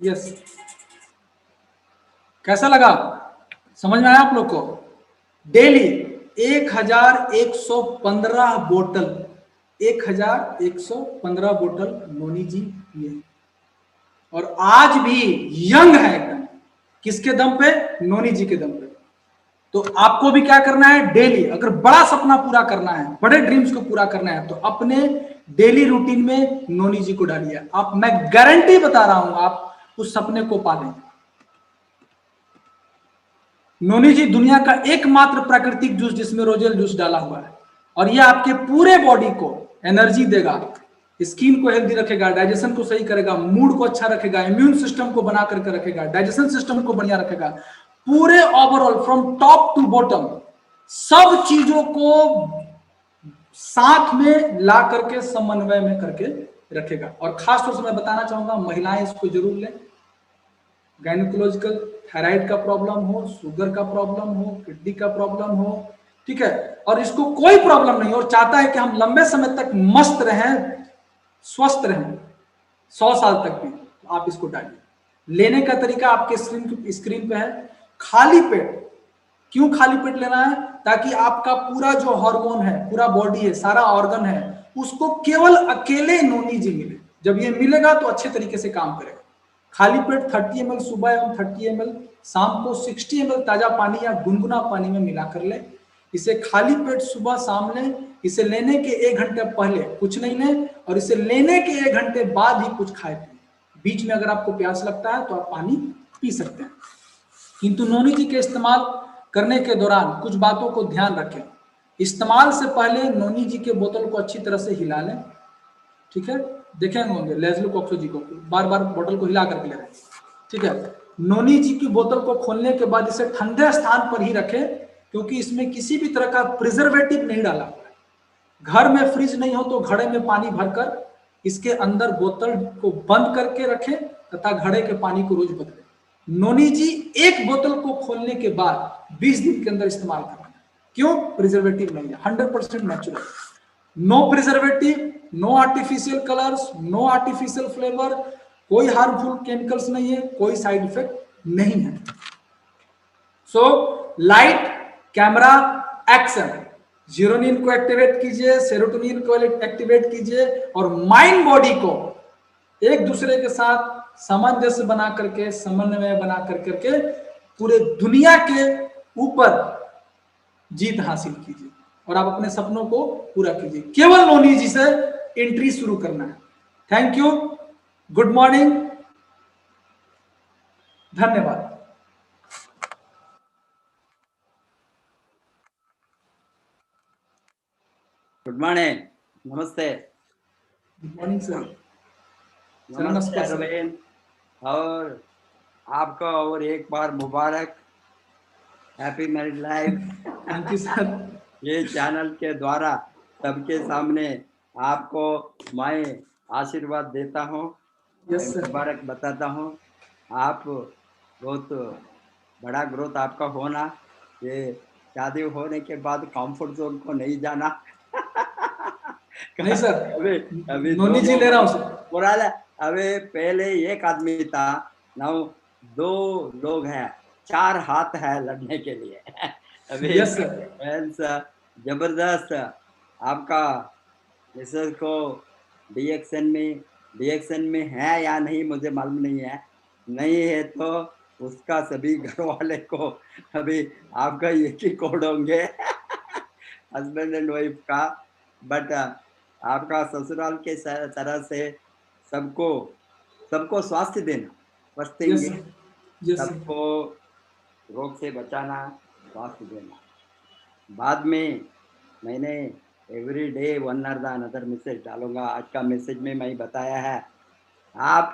यस, कैसा लगा, समझ में आया आप लोग को? डेली 1115 बोतल, 1115 बोतल नोनी जी पिए, और आज भी यंग है एकदम। किसके दम पे? नोनी जी के दम पे। तो आपको भी क्या करना है, डेली अगर बड़ा सपना पूरा करना है, बड़े ड्रीम्स को पूरा करना है, तो अपने डेली रूटीन में नोनी जी को डालिए। आप, मैं गारंटी बता रहा हूं, आप उस सपने को पा लेंगे। नोनी जी दुनिया का एकमात्र प्राकृतिक जूस जिसमें रोजेल जूस डाला हुआ है, और यह आपके पूरे बॉडी को एनर्जी देगा, स्किन को हेल्दी रखेगा, डाइजेशन को सही करेगा, मूड को अच्छा रखेगा, इम्यून सिस्टम को बना करके रखेगा, डाइजेशन सिस्टम को बढ़िया रखेगा, पूरे overall from top to bottom सब चीजों को साथ में ला करके समन्वय में करके रखेगा। और खास तौर से मैं बताना चाहूंगा, महिलाएं इसको जरूर लें। गायनिकोलॉजिकल थायराइड का प्रॉब्लम हो, शुगर का प्रॉब्लम हो, किडनी का प्रॉब्लम हो, ठीक है, और इसको कोई प्रॉब्लम नहीं और चाहता है कि हम लंबे समय तक मस्त रहें, स्वस्थ रहें, 100 साल तक भी, तो आप इसको डालिए। लेने का तरीका आपके स्क्रीन पे है। खाली पेट, क्यों खाली पेट लेना है? ताकि आपका पूरा जो हार्मोन है, पूरा बॉडी है, सारा ऑर्गन है, उसको केवल अकेले नोनी जी मिले। जब ये मिलेगा तो अच्छे तरीके से काम करेगा। खाली पेट 30 ml सुबह एवं 30 ml शाम को 60 ml ताजा पानी या गुनगुना पानी में मिला कर ले। इसे खाली पेट सुबह शाम लें। इसे लेने के 1 घंटे पहले कुछ नहीं लें, और इसे लेने के 1 घंटे बाद ही कुछ खाए पिए। बीच में अगर आपको प्यास लगता है तो आप पानी पी सकते हैं, किंतु नोनी जी के इस्तेमाल करने के दौरान कुछ बातों को ध्यान रखें। इस्तेमाल से पहले नोनी जी के बोतल को अच्छी तरह से हिला लें, ठीक है, देखेंगे होंगे लेजलो कॉक्सो जी को बार बार बोतल को हिला करके ले रहे हैं, ठीक है। नोनी जी की बोतल को खोलने के बाद इसे ठंडे स्थान पर ही रखें, क्योंकि इसमें किसी भी तरह का प्रिजर्वेटिव नहीं डाला हुआ है। घर में फ्रिज नहीं हो तो घड़े में पानी भरकर इसके अंदर बोतल को बंद करके रखें तथा घड़े के पानी को रोज बदलें। नोनी जी एक बोतल को खोलने के बाद 20 दिन के अंदर इस्तेमाल करना है। क्यों? प्रिजर्वेटिव नहीं है, 100% natural, no preservative, no artificial colours, no artificial flavour, कोई हार्मफुल केमिकल्स नहीं है, कोई साइड इफेक्ट नहीं है। सो लाइट, कैमरा, एक्शन, जीरोनिन को एक्टिवेट कीजिए, सेरोटोनिन को एक्टिवेट कीजिए, और माइंड बॉडी को एक दूसरे के साथ सामंजस्य बना करके, समन्वय बना करके पूरे दुनिया के ऊपर जीत हासिल कीजिए, और आप अपने सपनों को पूरा कीजिए। केवल नोनी जी से एंट्री शुरू करना है। थैंक यू, गुड मॉर्निंग, धन्यवाद। गुड मॉर्निंग, नमस्ते। Good morning sir. नमस्ते अरविंद, और आपका और एक बार मुबारक, happy married life. Thank you sir. ये चैनल के द्वारा सबके सामने आपको मैं आशीर्वाद देता हूँ, मुबारक बताता हूँ। आप बहुत बड़ा ग्रोथ आपका होना, ये शादी होने के बाद कंफर्ट जोन को नहीं जाना। नहीं सर, अभी नोनी जी ले रहा हूँ सर। पुराना, अभी पहले एक आदमी था, नाउ 2 लोग हैं, 4 हाथ है लड़ने के लिए। अभी यस सर, जबरदस्त। आपका मिसेस को डीएक्शन में है या नहीं मुझे मालूम नहीं है, नहीं है तो उसका सभी घर वाले को अभी आपका एक ही कोड होंगे, हस्बैंड एंड वाइफ का। बट आपका ससुराल के तरह से सबको स्वास्थ्य देना, फर्स्ट थिंग, सबको रोग से बचाना, स्वास्थ्य देना। बाद में मैंने एवरी डे वन और द अनदर मैसेज डालूंगा। आज का मैसेज में मैं बताया है, आप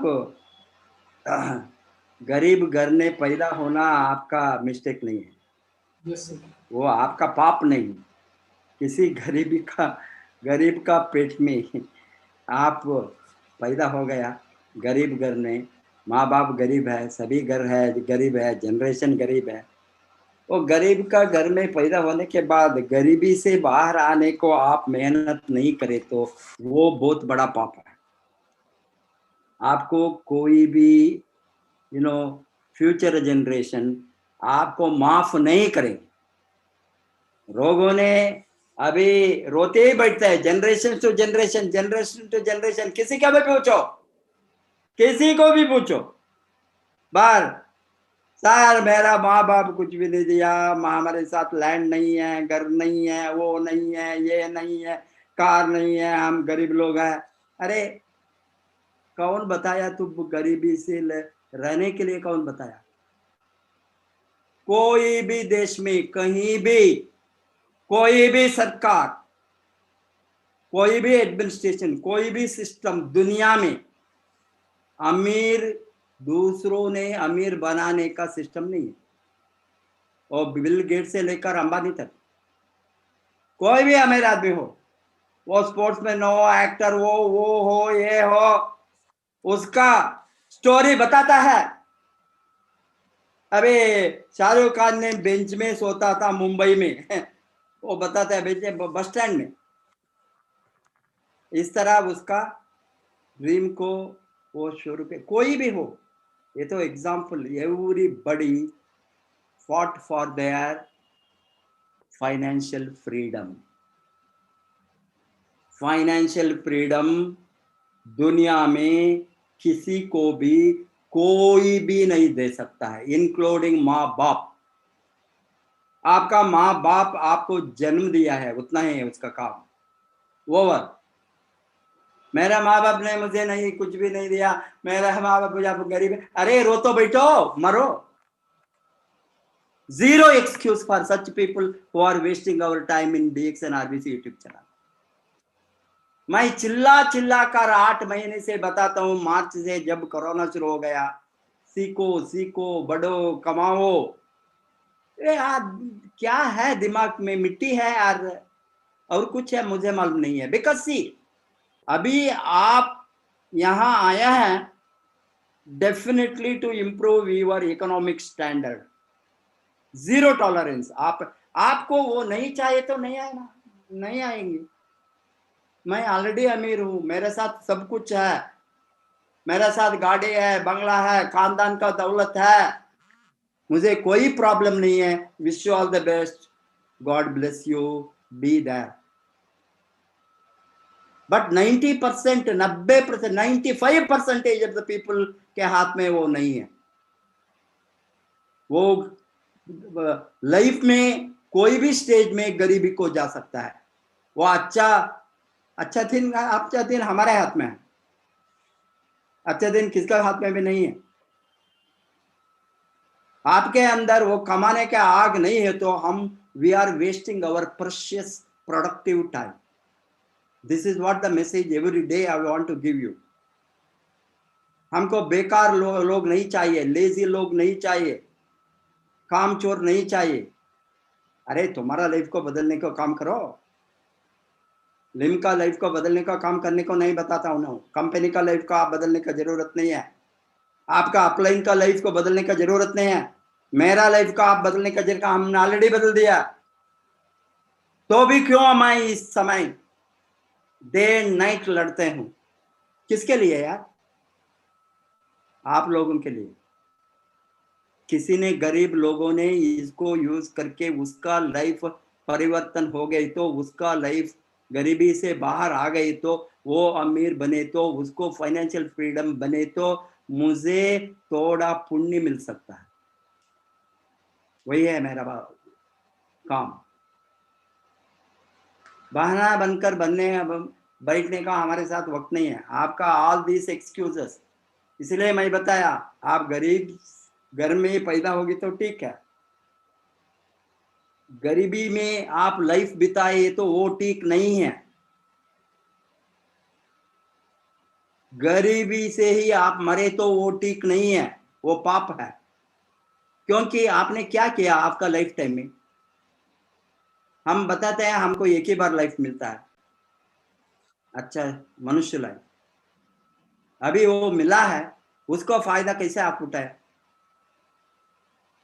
गरीब घर में पैदा होना आपका मिस्टेक नहीं है, वो आपका पाप नहीं। किसी गरीब का पेट में आप पैदा हो गया, गरीब घर में, माँ बाप गरीब है, सभी घर है गरीब है, जनरेशन गरीब है। वो गरीब का घर में पैदा होने के बाद गरीबी से बाहर आने को आप मेहनत नहीं करे तो वो बहुत बड़ा पाप है। आपको कोई भी फ्यूचर जनरेशन आपको माफ नहीं करेंगे। लोगों ने अभी रोते ही बैठते हैं, generation to generation, generation to generation. किसी का भी पूछो, किसी को भी पूछो, बार सर मेरा माँ बाप कुछ भी नहीं दिया, हमारे साथ लैंड नहीं है, घर नहीं है, वो नहीं है, ये नहीं है, कार नहीं है, हम गरीब लोग हैं। अरे कौन बताया तू गरीबी से रहने के लिए? कौन बताया? कोई भी देश में, कहीं भी, कोई भी सरकार, कोई भी एडमिनिस्ट्रेशन, कोई भी सिस्टम दुनिया में अमीर दूसरों ने अमीर बनाने का सिस्टम नहीं है। और बिल गेट से लेकर अंबानी तक कोई भी अमीर आदमी हो, वो स्पोर्ट्समैन हो, एक्टर हो, वो हो, ये हो, उसका स्टोरी बताता है। अबे शाहरुख खान ने बेंच में सोता था मुंबई में वो बताता है बेंच में, बस स्टैंड में। इस तरह उसका ड्रीम को वो शुरू के, कोई भी हो, ये तो example, everybody fought for their financial freedom. Financial freedom दुनिया में किसी को भी कोई भी नहीं दे सकता है, इंक्लूडिंग माँ बाप। आपका माँ बाप आपको जन्म दिया है, उतना ही है उसका काम। ओवर। मेरा माँ बाप ने मुझे नहीं कुछ भी नहीं दिया, मेरा माँ बाप मुझे गरीब है। अरे रो तो बैठो, मरो। Zero excuse for such people who are wasting our time in DX and RBC YouTube channel. मैं चिल्ला चिल्ला कर 8 महीने से बताता हूँ, मार्च से जब कोरोना शुरू हो गया, सीखो सीखो, बढ़ो, कमाओ। यार क्या है दिमाग में, मिट्टी है यार, और कुछ है मुझे मालूम नहीं है। बिकॉज सी अभी आप यहाँ आया है definitely to improve your economic standard. Zero tolerance. आपको वो नहीं चाहिए तो नहीं आए ना, नहीं आएंगे। मैं ऑलरेडी अमीर हूं, मेरे साथ सब कुछ है, मेरे साथ गाड़ी है, बंगला है, खानदान का दौलत है, मुझे कोई प्रॉब्लम नहीं है। Wish you all the best, god bless you, be there. But 90%, 90%, 95% of the people के हाथ में वो नहीं है। वो लाइफ में कोई भी स्टेज में गरीबी को जा सकता है। वो अच्छा दिन हमारे हाथ में है, अच्छा दिन किसका हाथ में भी नहीं है। आपके अंदर वो कमाने का आग नहीं है तो we are wasting our precious productive time. This is what the message every day I want to give you. हमको बेकार लोग नहीं चाहिए, लेजी लोग नहीं चाहिए, काम चोर नहीं चाहिए। अरे तुम्हारा लाइफ को बदलने का काम करो, लिम का लाइफ को बदलने का काम करने को नहीं बताता हूं। कंपनी का लाइफ को आप बदलने का जरूरत नहीं है, आपका अपलाइन का लाइफ को बदलने का जरूरत नहीं है, मेरा लाइफ का आप बदलने का जरूरत, हमने ऑलरेडी बदल दिया। तो भी क्यों मैं इस समय डे नाइट लड़ते हूं? किसके लिए यार? आप लोगों के लिए। किसी ने, गरीब लोगों ने इसको यूज करके उसका लाइफ परिवर्तन हो गई, तो उसका लाइफ गरीबी से बाहर आ गई, तो वो अमीर बने, तो उसको फाइनेंशियल फ्रीडम बने, तो मुझे थोड़ा पुण्य मिल सकता है। वही है मेरा काम। बहाना बनकर बैठने का हमारे साथ वक्त नहीं है। आपका ऑल दिस एक्सक्यूजेस, इसलिए मैं बताया, आप गरीब घर में पैदा होगी तो ठीक है, गरीबी में आप लाइफ बिताए तो वो ठीक नहीं है। गरीबी से ही आप मरे तो वो ठीक नहीं है, वो पाप है। क्योंकि आपने क्या किया आपका लाइफ टाइम में? हम बताते हैं हमको एक ही बार लाइफ मिलता है, अच्छा मनुष्य लाइफ। अभी वो मिला है, उसको फायदा कैसे आप उठाए?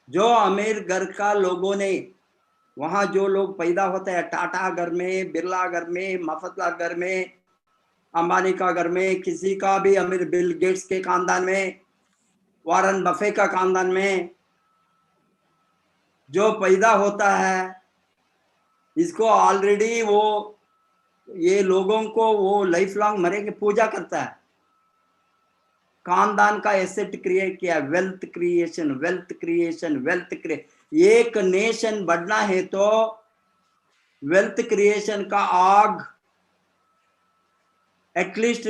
जो अमीर घर का लोगों ने, वहां जो लोग पैदा होते हैं, टाटा घर में, बिरला घर में, मफतला घर में, अंबानी का घर में, किसी का भी अमीर, बिल गेट्स के खानदान में, वॉरेन बफे का खानदान में जो पैदा होता है, इसको ऑलरेडी वो ये लोगों को वो लाइफ लॉन्ग मरेंगे पूजा करता है। खानदान का एसेट क्रिएट किया, wealth creation, wealth creation, wealth create. एक नेशन बढ़ना है तो वेल्थ क्रिएशन का आग एटलीस्ट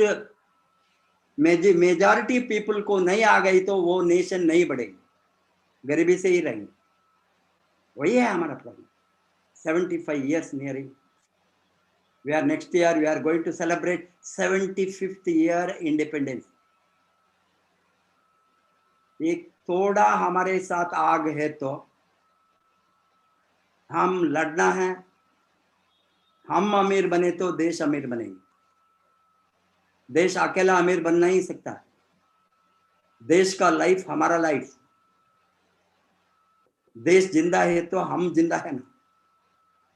मेजॉरिटी पीपल को नहीं आ गई तो वो नेशन नहीं बढ़ेगी, गरीबी से ही रहेंगे। वही है हमारा problem. 75 years nearing. We are next year, we are going to celebrate 75th year independence. एक थोड़ा हमारे साथ आग है तो हम लड़ना है। हम अमीर बने तो देश अमीर बनेंगे। देश अकेला अमीर बन नहीं सकता। देश का लाइफ हमारा लाइफ। देश जिंदा है तो हम जिंदा है ना।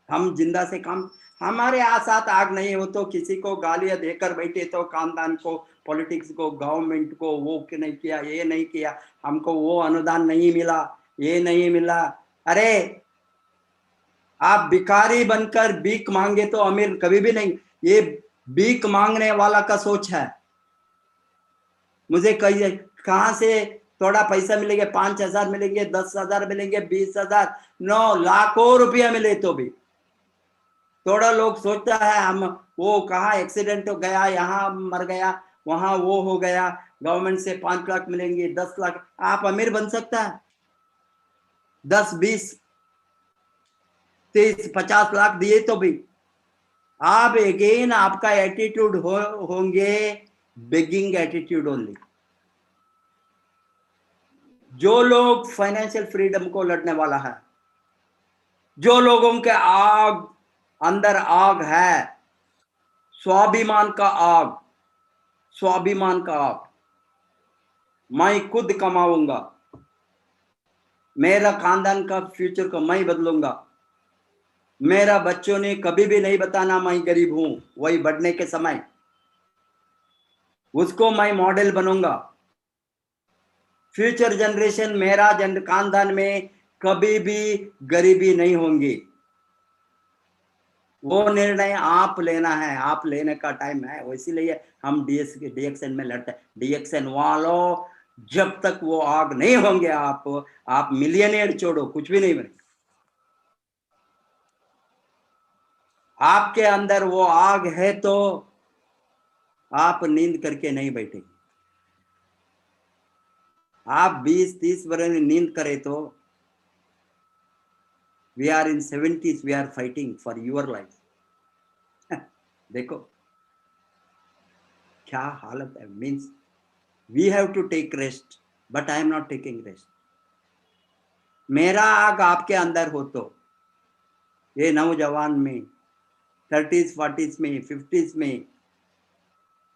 हम जिंदा से काम, हमारे साथ आग नहीं हो तो किसी को गालियां देकर बैठे तो खानदान को, पॉलिटिक्स को, गवर्नमेंट को, वो नहीं किया, ये नहीं किया, हमको वो अनुदान नहीं मिला, ये नहीं मिला। अरे आप भिखारी बनकर भीख मांगे तो अमीर कभी भी नहीं। ये भीख मांगने वाला का सोच है। मुझे कहिए कहां से थोड़ा पैसा मिलेंगे, 5,000 मिलेंगे, 10,000 मिलेंगे, 20,000, 9 लाखों रुपया मिले तो भी थोड़ा लोग सोचता है हम वो कहाँ एक्सीडेंट हो गया, यहाँ मर गया, वहां वो हो गया, गवर्नमेंट से 5 लाख मिलेंगे, 10 लाख। आप अमीर बन सकता है? 10, 20, 30, 50 लाख दिए तो भी आप अगेन आपका एटीट्यूड होंगे बेगिंग एटीट्यूड ओनली। जो लोग फाइनेंशियल फ्रीडम को लड़ने वाला है, जो लोगों के आग अंदर आग है, स्वाभिमान का आग, स्वाभिमान का आग, मैं खुद कमाऊंगा, मेरा खानदान का फ्यूचर को मैं बदलूंगा, मेरा बच्चों ने कभी भी नहीं बताना मैं गरीब हूं, वही बढ़ने के समय उसको मैं मॉडल बनूंगा। फ्यूचर जनरेशन, मेरा खानदान में कभी भी गरीबी नहीं होंगी। वो निर्णय आप लेना है, आप लेने का टाइम है। इसीलिए हम डीएक्सएन में लड़ते हैं। डीएक्सएन वालों, जब तक वो आग नहीं होंगे आप मिलियनेयर छोड़ो कुछ भी नहीं बनेगा। आपके अंदर वो आग है तो आप नींद करके नहीं बैठेंगे। आप 20-30 वर्ष नींद करें तो we are in 70s, we are fighting for your life. देखो क्या हालत है। Means we have to take rest, but I am not taking rest. मेरा आग आपके अंदर हो तो ये नौजवान में 30s, 40s में, 50s में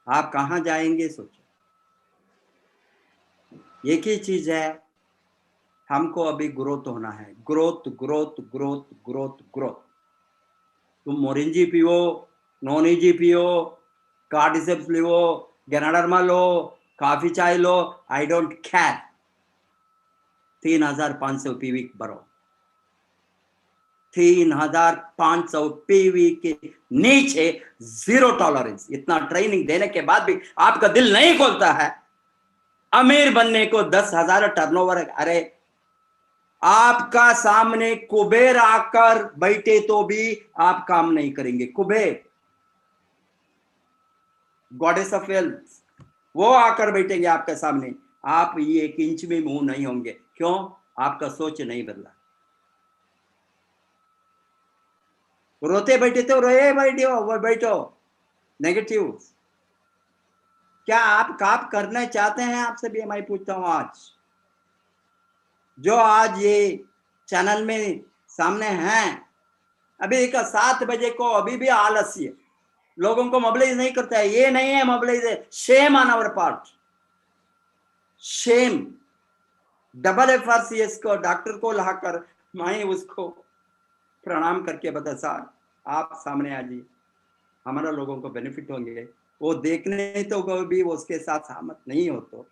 आप कहां जाएंगे सोचो। एक ही चीज है, हमको अभी ग्रोथ होना है। Growth growth growth growth growth. तुम मोरिंजी पियो, नोनीजी पियो, कार्डिसेप्स लो, गनाडर्मा लो, कॉफी चाय लो, आई डोंट केयर। 3,500 पीवी भरो। 3,500 पीवी के नीचे जीरो टॉलरेंस। इतना ट्रेनिंग देने के बाद भी आपका दिल नहीं खोलता है अमीर बनने को। 10,000 टर्नओवर। अरे आपका सामने कुबेर आकर बैठे तो भी आप काम नहीं करेंगे। कुबेर, गॉडेस ऑफ वेल्थ, वो आकर बैठेंगे आपके सामने, आप ये 1 इंच में मुंह नहीं होंगे। क्यों? आपका सोच नहीं बदला। रोते बैठे तो रोए बैठो नेगेटिव। क्या आप काम करना चाहते हैं? आपसे भी मैं पूछता हूं। आज जो आज ये चैनल में सामने हैं, अभी एक 7 बजे को अभी भी आलस्य, लोगों को मोबिलाइज नहीं करता है। ये नहीं है mobilise, shame on our part, shame. FRCS को, डॉक्टर को लाकर मैं उसको प्रणाम करके बता, सर आप सामने आ जाइए, हमारा लोगों को बेनिफिट होंगे। वो देखने तो भी उसके साथ सहमत नहीं हो तो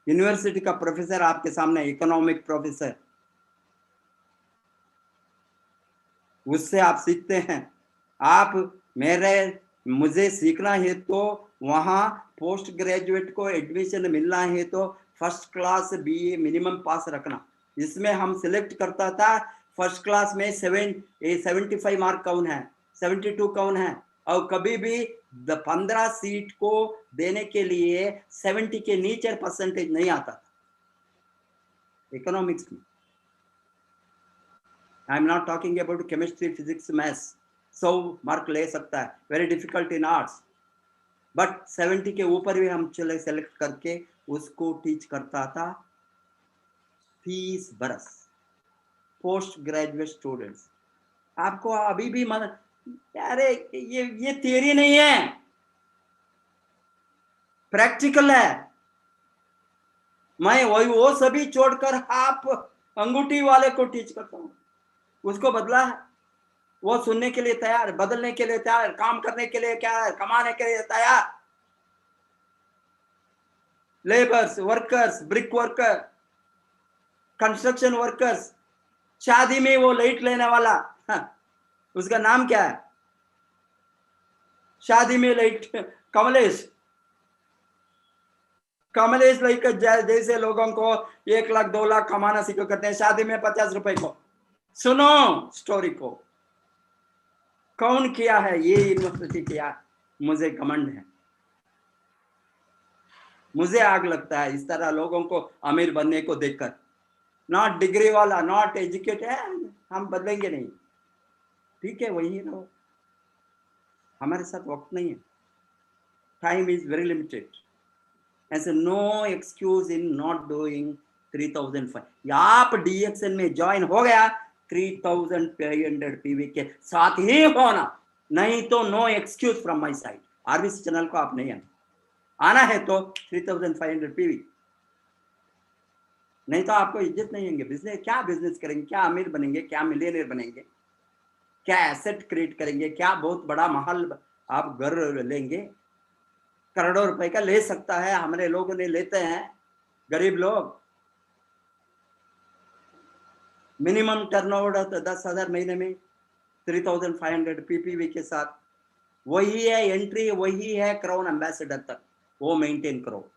यूनिवर्सिटी का प्रोफेसर आपके सामने, इकोनॉमिक प्रोफेसर, उससे आप सीखते हैं। मुझे सीखना है तो वहां पोस्ट ग्रेजुएट को एडमिशन मिलना है तो फर्स्ट क्लास बीए मिनिमम पास रखना। इसमें हम सिलेक्ट करता था फर्स्ट क्लास में 75 मार्क कौन है, 72 कौन है, और कभी भी 15 सीट को देने के लिए 70 के नीचे परसेंटेज नहीं आता था इकोनॉमिक्स में। आई am not talking about chemistry, physics, maths, 100 mark ले सकता है, very difficult in arts, but 70 के ऊपर भी हम चले सेलेक्ट करके उसको टीच करता था 30 बरस पोस्ट ग्रेजुएट स्टूडेंट्स। आपको अभी भी मन, अरे ये थियरी नहीं है, प्रैक्टिकल है। मैं वो सभी छोड़कर आप अंगूठी वाले को टीच करता हूं, उसको बदला है, वो सुनने के लिए तैयार, बदलने के लिए तैयार, काम करने के लिए क्या है, कमाने के लिए तैयार। Labours, workers, brick worker, construction workers, शादी में वो लाइट लेने वाला, उसका नाम क्या है, शादी में लाइट, कमलेश लाइट जैसे लोगों को 1 लाख 2 लाख कमाना सीखो करते हैं, शादी में 50 रुपए को। सुनो स्टोरी को, कौन किया है ये यूनिवर्सिटी किया, मुझे घमंड है, मुझे आग लगता है इस तरह लोगों को अमीर बनने को देखकर। नॉट डिग्री वाला, नॉट एजुकेटेड है, हम बदलेंगे नहीं, ठीक है वही रहो, हमारे साथ वक्त नहीं है, टाइम इज वेरी लिमिटेड। ऐसे no excuse in not doing 3005। आप डीएक्सएन में ज्वाइन हो गया 3500 पीवी के साथ ही होना, नहीं तो no excuse from my side. RBC channel को आप नहीं आना है तो 3500 पीवी, नहीं तो आपको इज्जत नहीं होंगे। बिजनेस क्या बिजनेस करेंगे, क्या अमीर बनेंगे, क्या मिलियनियर बनेंगे, क्या एसेट क्रिएट करेंगे, क्या बहुत बड़ा महल आप घर लेंगे, करोड़ों रुपए का ले सकता है, हमारे लोगों ने लेते हैं, गरीब लोग। मिनिमम टर्नओवर 10,000 महीने में 3500 पीपीवी के साथ, वही है एंट्री, वही है क्राउन एम्बेसडर तक, वो मेंटेन करो,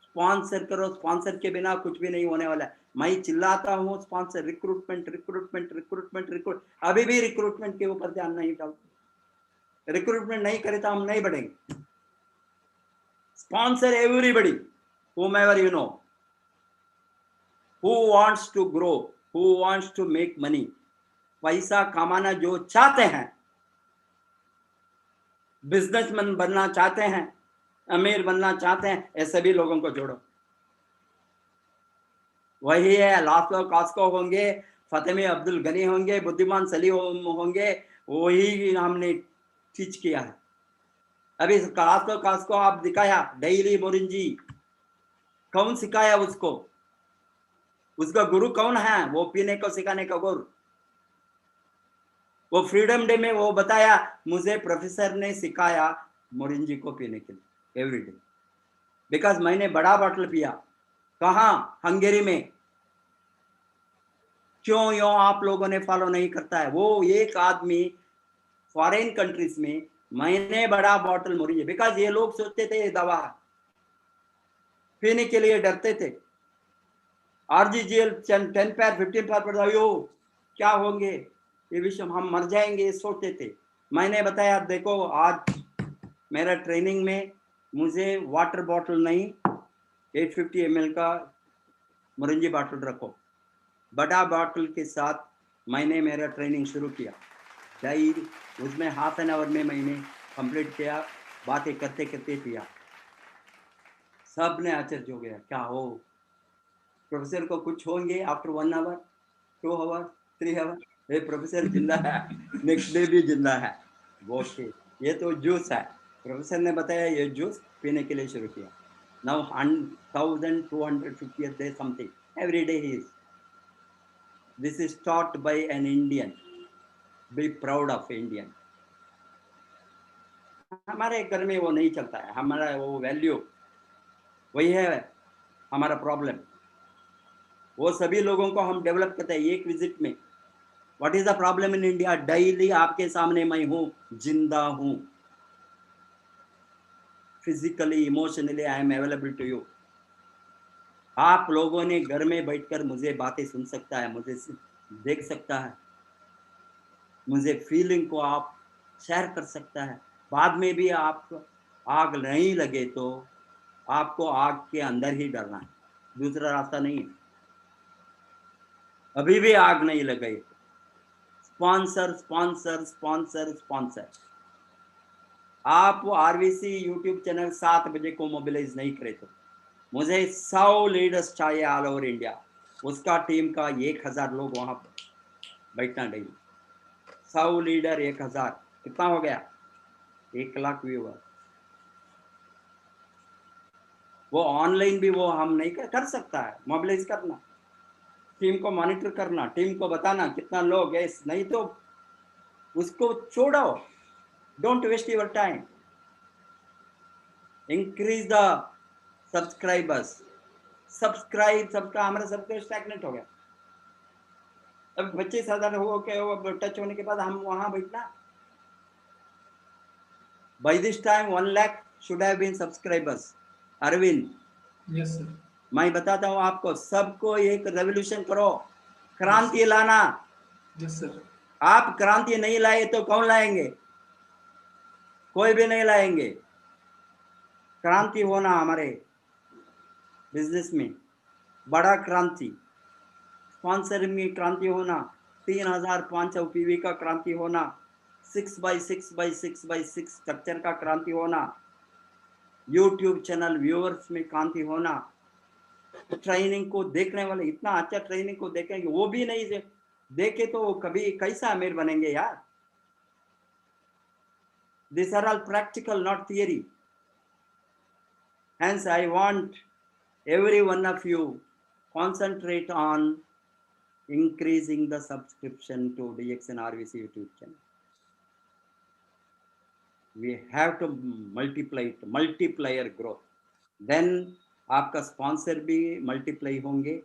स्पॉन्सर करो, स्पॉन्सर के बिना कुछ भी नहीं होने वाला है। मैं चिल्लाता हूँ sponsor, recruitment recruitment recruitment recruit, अभी भी रिक्रूटमेंट के ऊपर ध्यान नहीं डालते, रिक्रूटमेंट नहीं करे तो हम नहीं बढ़ेंगे। Sponsor everybody, whomever you know, who wants to grow, who wants to make money, पैसा कमाना जो चाहते हैं, बिजनेसमैन बनना चाहते हैं, अमीर बनना चाहते हैं, ऐसे भी लोगों को जोड़ो। वही है, लास्लो कास्को होंगे, फतेमी अब्दुल गनी होंगे, बुद्धिमान सलीम होंगे, वही हमने टीच किया है। अभी कास को आप दिखाया, डेली मोरिंजी कौन सिखाया उसको, उसका गुरु कौन है, वो पीने को सिखाने का गुरु। वो फ्रीडम डे में वो बताया, मुझे प्रोफेसर ने सिखाया मोरिंजी को पीने के लिए एवरी डे, बिकॉज मैंने बड़ा बॉटल पिया। कहाँ, हंगेरी में। क्यों यो आप लोगों ने फॉलो नहीं करता है? वो एक आदमी फॉरेन कंट्रीज में, मैंने बड़ा बॉटल मोरिंजी, बिकॉज ये लोग सोचते थे ये दवा है, पीने के लिए डरते थे। आरजीजीएल 10 पैर 15 पैर पर क्या होंगे, ये विषय हम मर जाएंगे सोचते थे। मैंने बताया देखो आज मेरा ट्रेनिंग में मुझे वाटर बॉटल नहीं 850 ml का मोरिंजी बॉटल रखो, बड़ा बॉटल के साथ मैंने मेरा ट्रेनिंग शुरू किया। डायरी उसमें हाफ एन आवर में मैंने कंप्लीट किया, बातें करते करते पिया। सब ने आश्चर्य हो गया, क्या हो प्रोफेसर को कुछ होंगे आफ्टर 1 आवर 2 आवर 3 आवर, ये प्रोफेसर जिंदा है, नेक्स्ट डे भी जिंदा है। वो ये तो जूस है, प्रोफेसर ने बताया ये जूस पीने के लिए शुरू किया। Now 1250 day something every day he is. This is taught by an Indian. Be proud of Indian. हमारे घर में वो नहीं चलता है, हमारा वो वैल्यू वही है हमारा प्रॉब्लम। वो सभी लोगों को हम डेवलप करते हैं एक विजिट में। What is the problem in India? Daily आपके सामने मैं हूं, जिंदा हूं, physically emotionally I am available to you. आप लोगों ने घर में बैठकर मुझे बातें सुन सकता है, मुझे देख सकता है, मुझे फीलिंग को आप शेयर कर सकता है। बाद में भी आप आग नहीं लगे तो आपको आग के अंदर ही डरना है, दूसरा रास्ता नहीं है। अभी भी आग नहीं लगे, स्पॉन्सर स्पॉन्सर स्पॉन्सर स्पॉन्सर। आप आरवीसी यूट्यूब चैनल 7 बजे को मोबिलाइज नहीं करे तो मुझे 100 लीडर्स चाहिए ऑल ओवर इंडिया। उसका टीम का 1000 लोग वहां पर बैठना डेली। 100 लीडर 1000 कितना हो गया? 1 लाख व्यूअर। वो ऑनलाइन भी वो हम नहीं कर सकता है। मोबिलाइज करना, टीम को मॉनिटर करना, टीम को बताना कितना लोग है, नहीं तो उसको छोड़ो। Don't waste your time, increase the subscribers. Subscribe सबका, हमारा सबका स्टैग्नेंट हो गया। अब 25,000 हो के वो टच होने के बाद हम वहां बैठना। By this time 1 lakh should have been subscribers. Arvind, yes sir, मैं बताता हूँ आपको, सबको एक रेवोल्यूशन करो, क्रांति लाना। Yes sir. आप क्रांति नहीं लाए तो कौन लाएंगे? कोई भी नहीं लाएंगे। क्रांति होना हमारे बिजनेस में, बड़ा क्रांति, स्पॉन्सरिंग में क्रांति होना, 3500 पीवी का क्रांति होना, 6x6x6x6 स्ट्रक्चर का क्रांति होना, यूट्यूब चैनल व्यूअर्स में क्रांति होना। ट्रेनिंग को देखने वाले, इतना अच्छा ट्रेनिंग को देखेंगे, वो भी नहीं देखे तो कभी कैसा अमीर बनेंगे यार? These are all practical, not theory. Hence, I want every one of you concentrate on increasing the subscription to DXN RVC YouTube channel. We have to multiply it, multiplier growth. Then आपका स्पॉन्सर भी मल्टीप्लाई होंगे,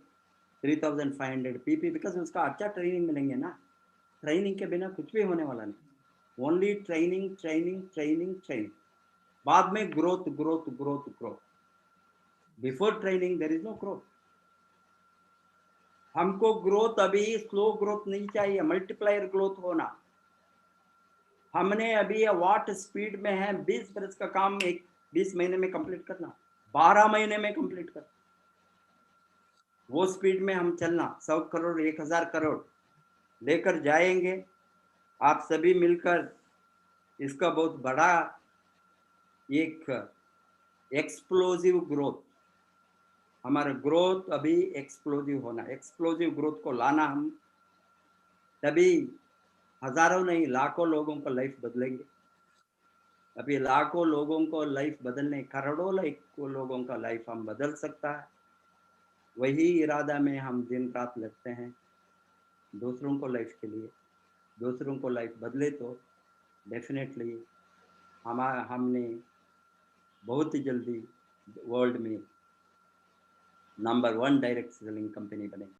3500 पीपी, बिकॉज उसका अच्छा ट्रेनिंग मिलेंगे ना। ट्रेनिंग के बिना कुछ भी होने वाला नहीं। Only training training training training, बाद में growth growth growth growth. Before training there is no growth. हमको ग्रोथ अभी स्लो ग्रोथ नहीं चाहिए, मल्टीप्लायर ग्रोथ होना। हमने अभी वाट स्पीड में है 20 बरस का काम 20 महीने में कंप्लीट करना, 12 महीने में कंप्लीट करना। वो स्पीड में हम चलना, 100 करोड़ 1000 करोड़ लेकर जाएंगे। आप सभी मिलकर इसका बहुत बड़ा एक एक्सप्लोजिव ग्रोथ, हमारा ग्रोथ अभी एक्सप्लोजिव होना, एक्सप्लोजिव ग्रोथ को लाना हम, तभी हजारों नहीं लाखों लोगों का लाइफ बदलेंगे। अभी लाखों लोगों को लाइफ बदलने, करोड़ों लोगों का लाइफ हम बदल सकता है। वही इरादा में हम दिन रात लगते हैं दूसरों को लाइफ के लिए। दूसरों को लाइफ बदले तो डेफिनेटली हमने बहुत ही जल्दी वर्ल्ड में नंबर 1 डायरेक्ट सेलिंग कंपनी बनेगी।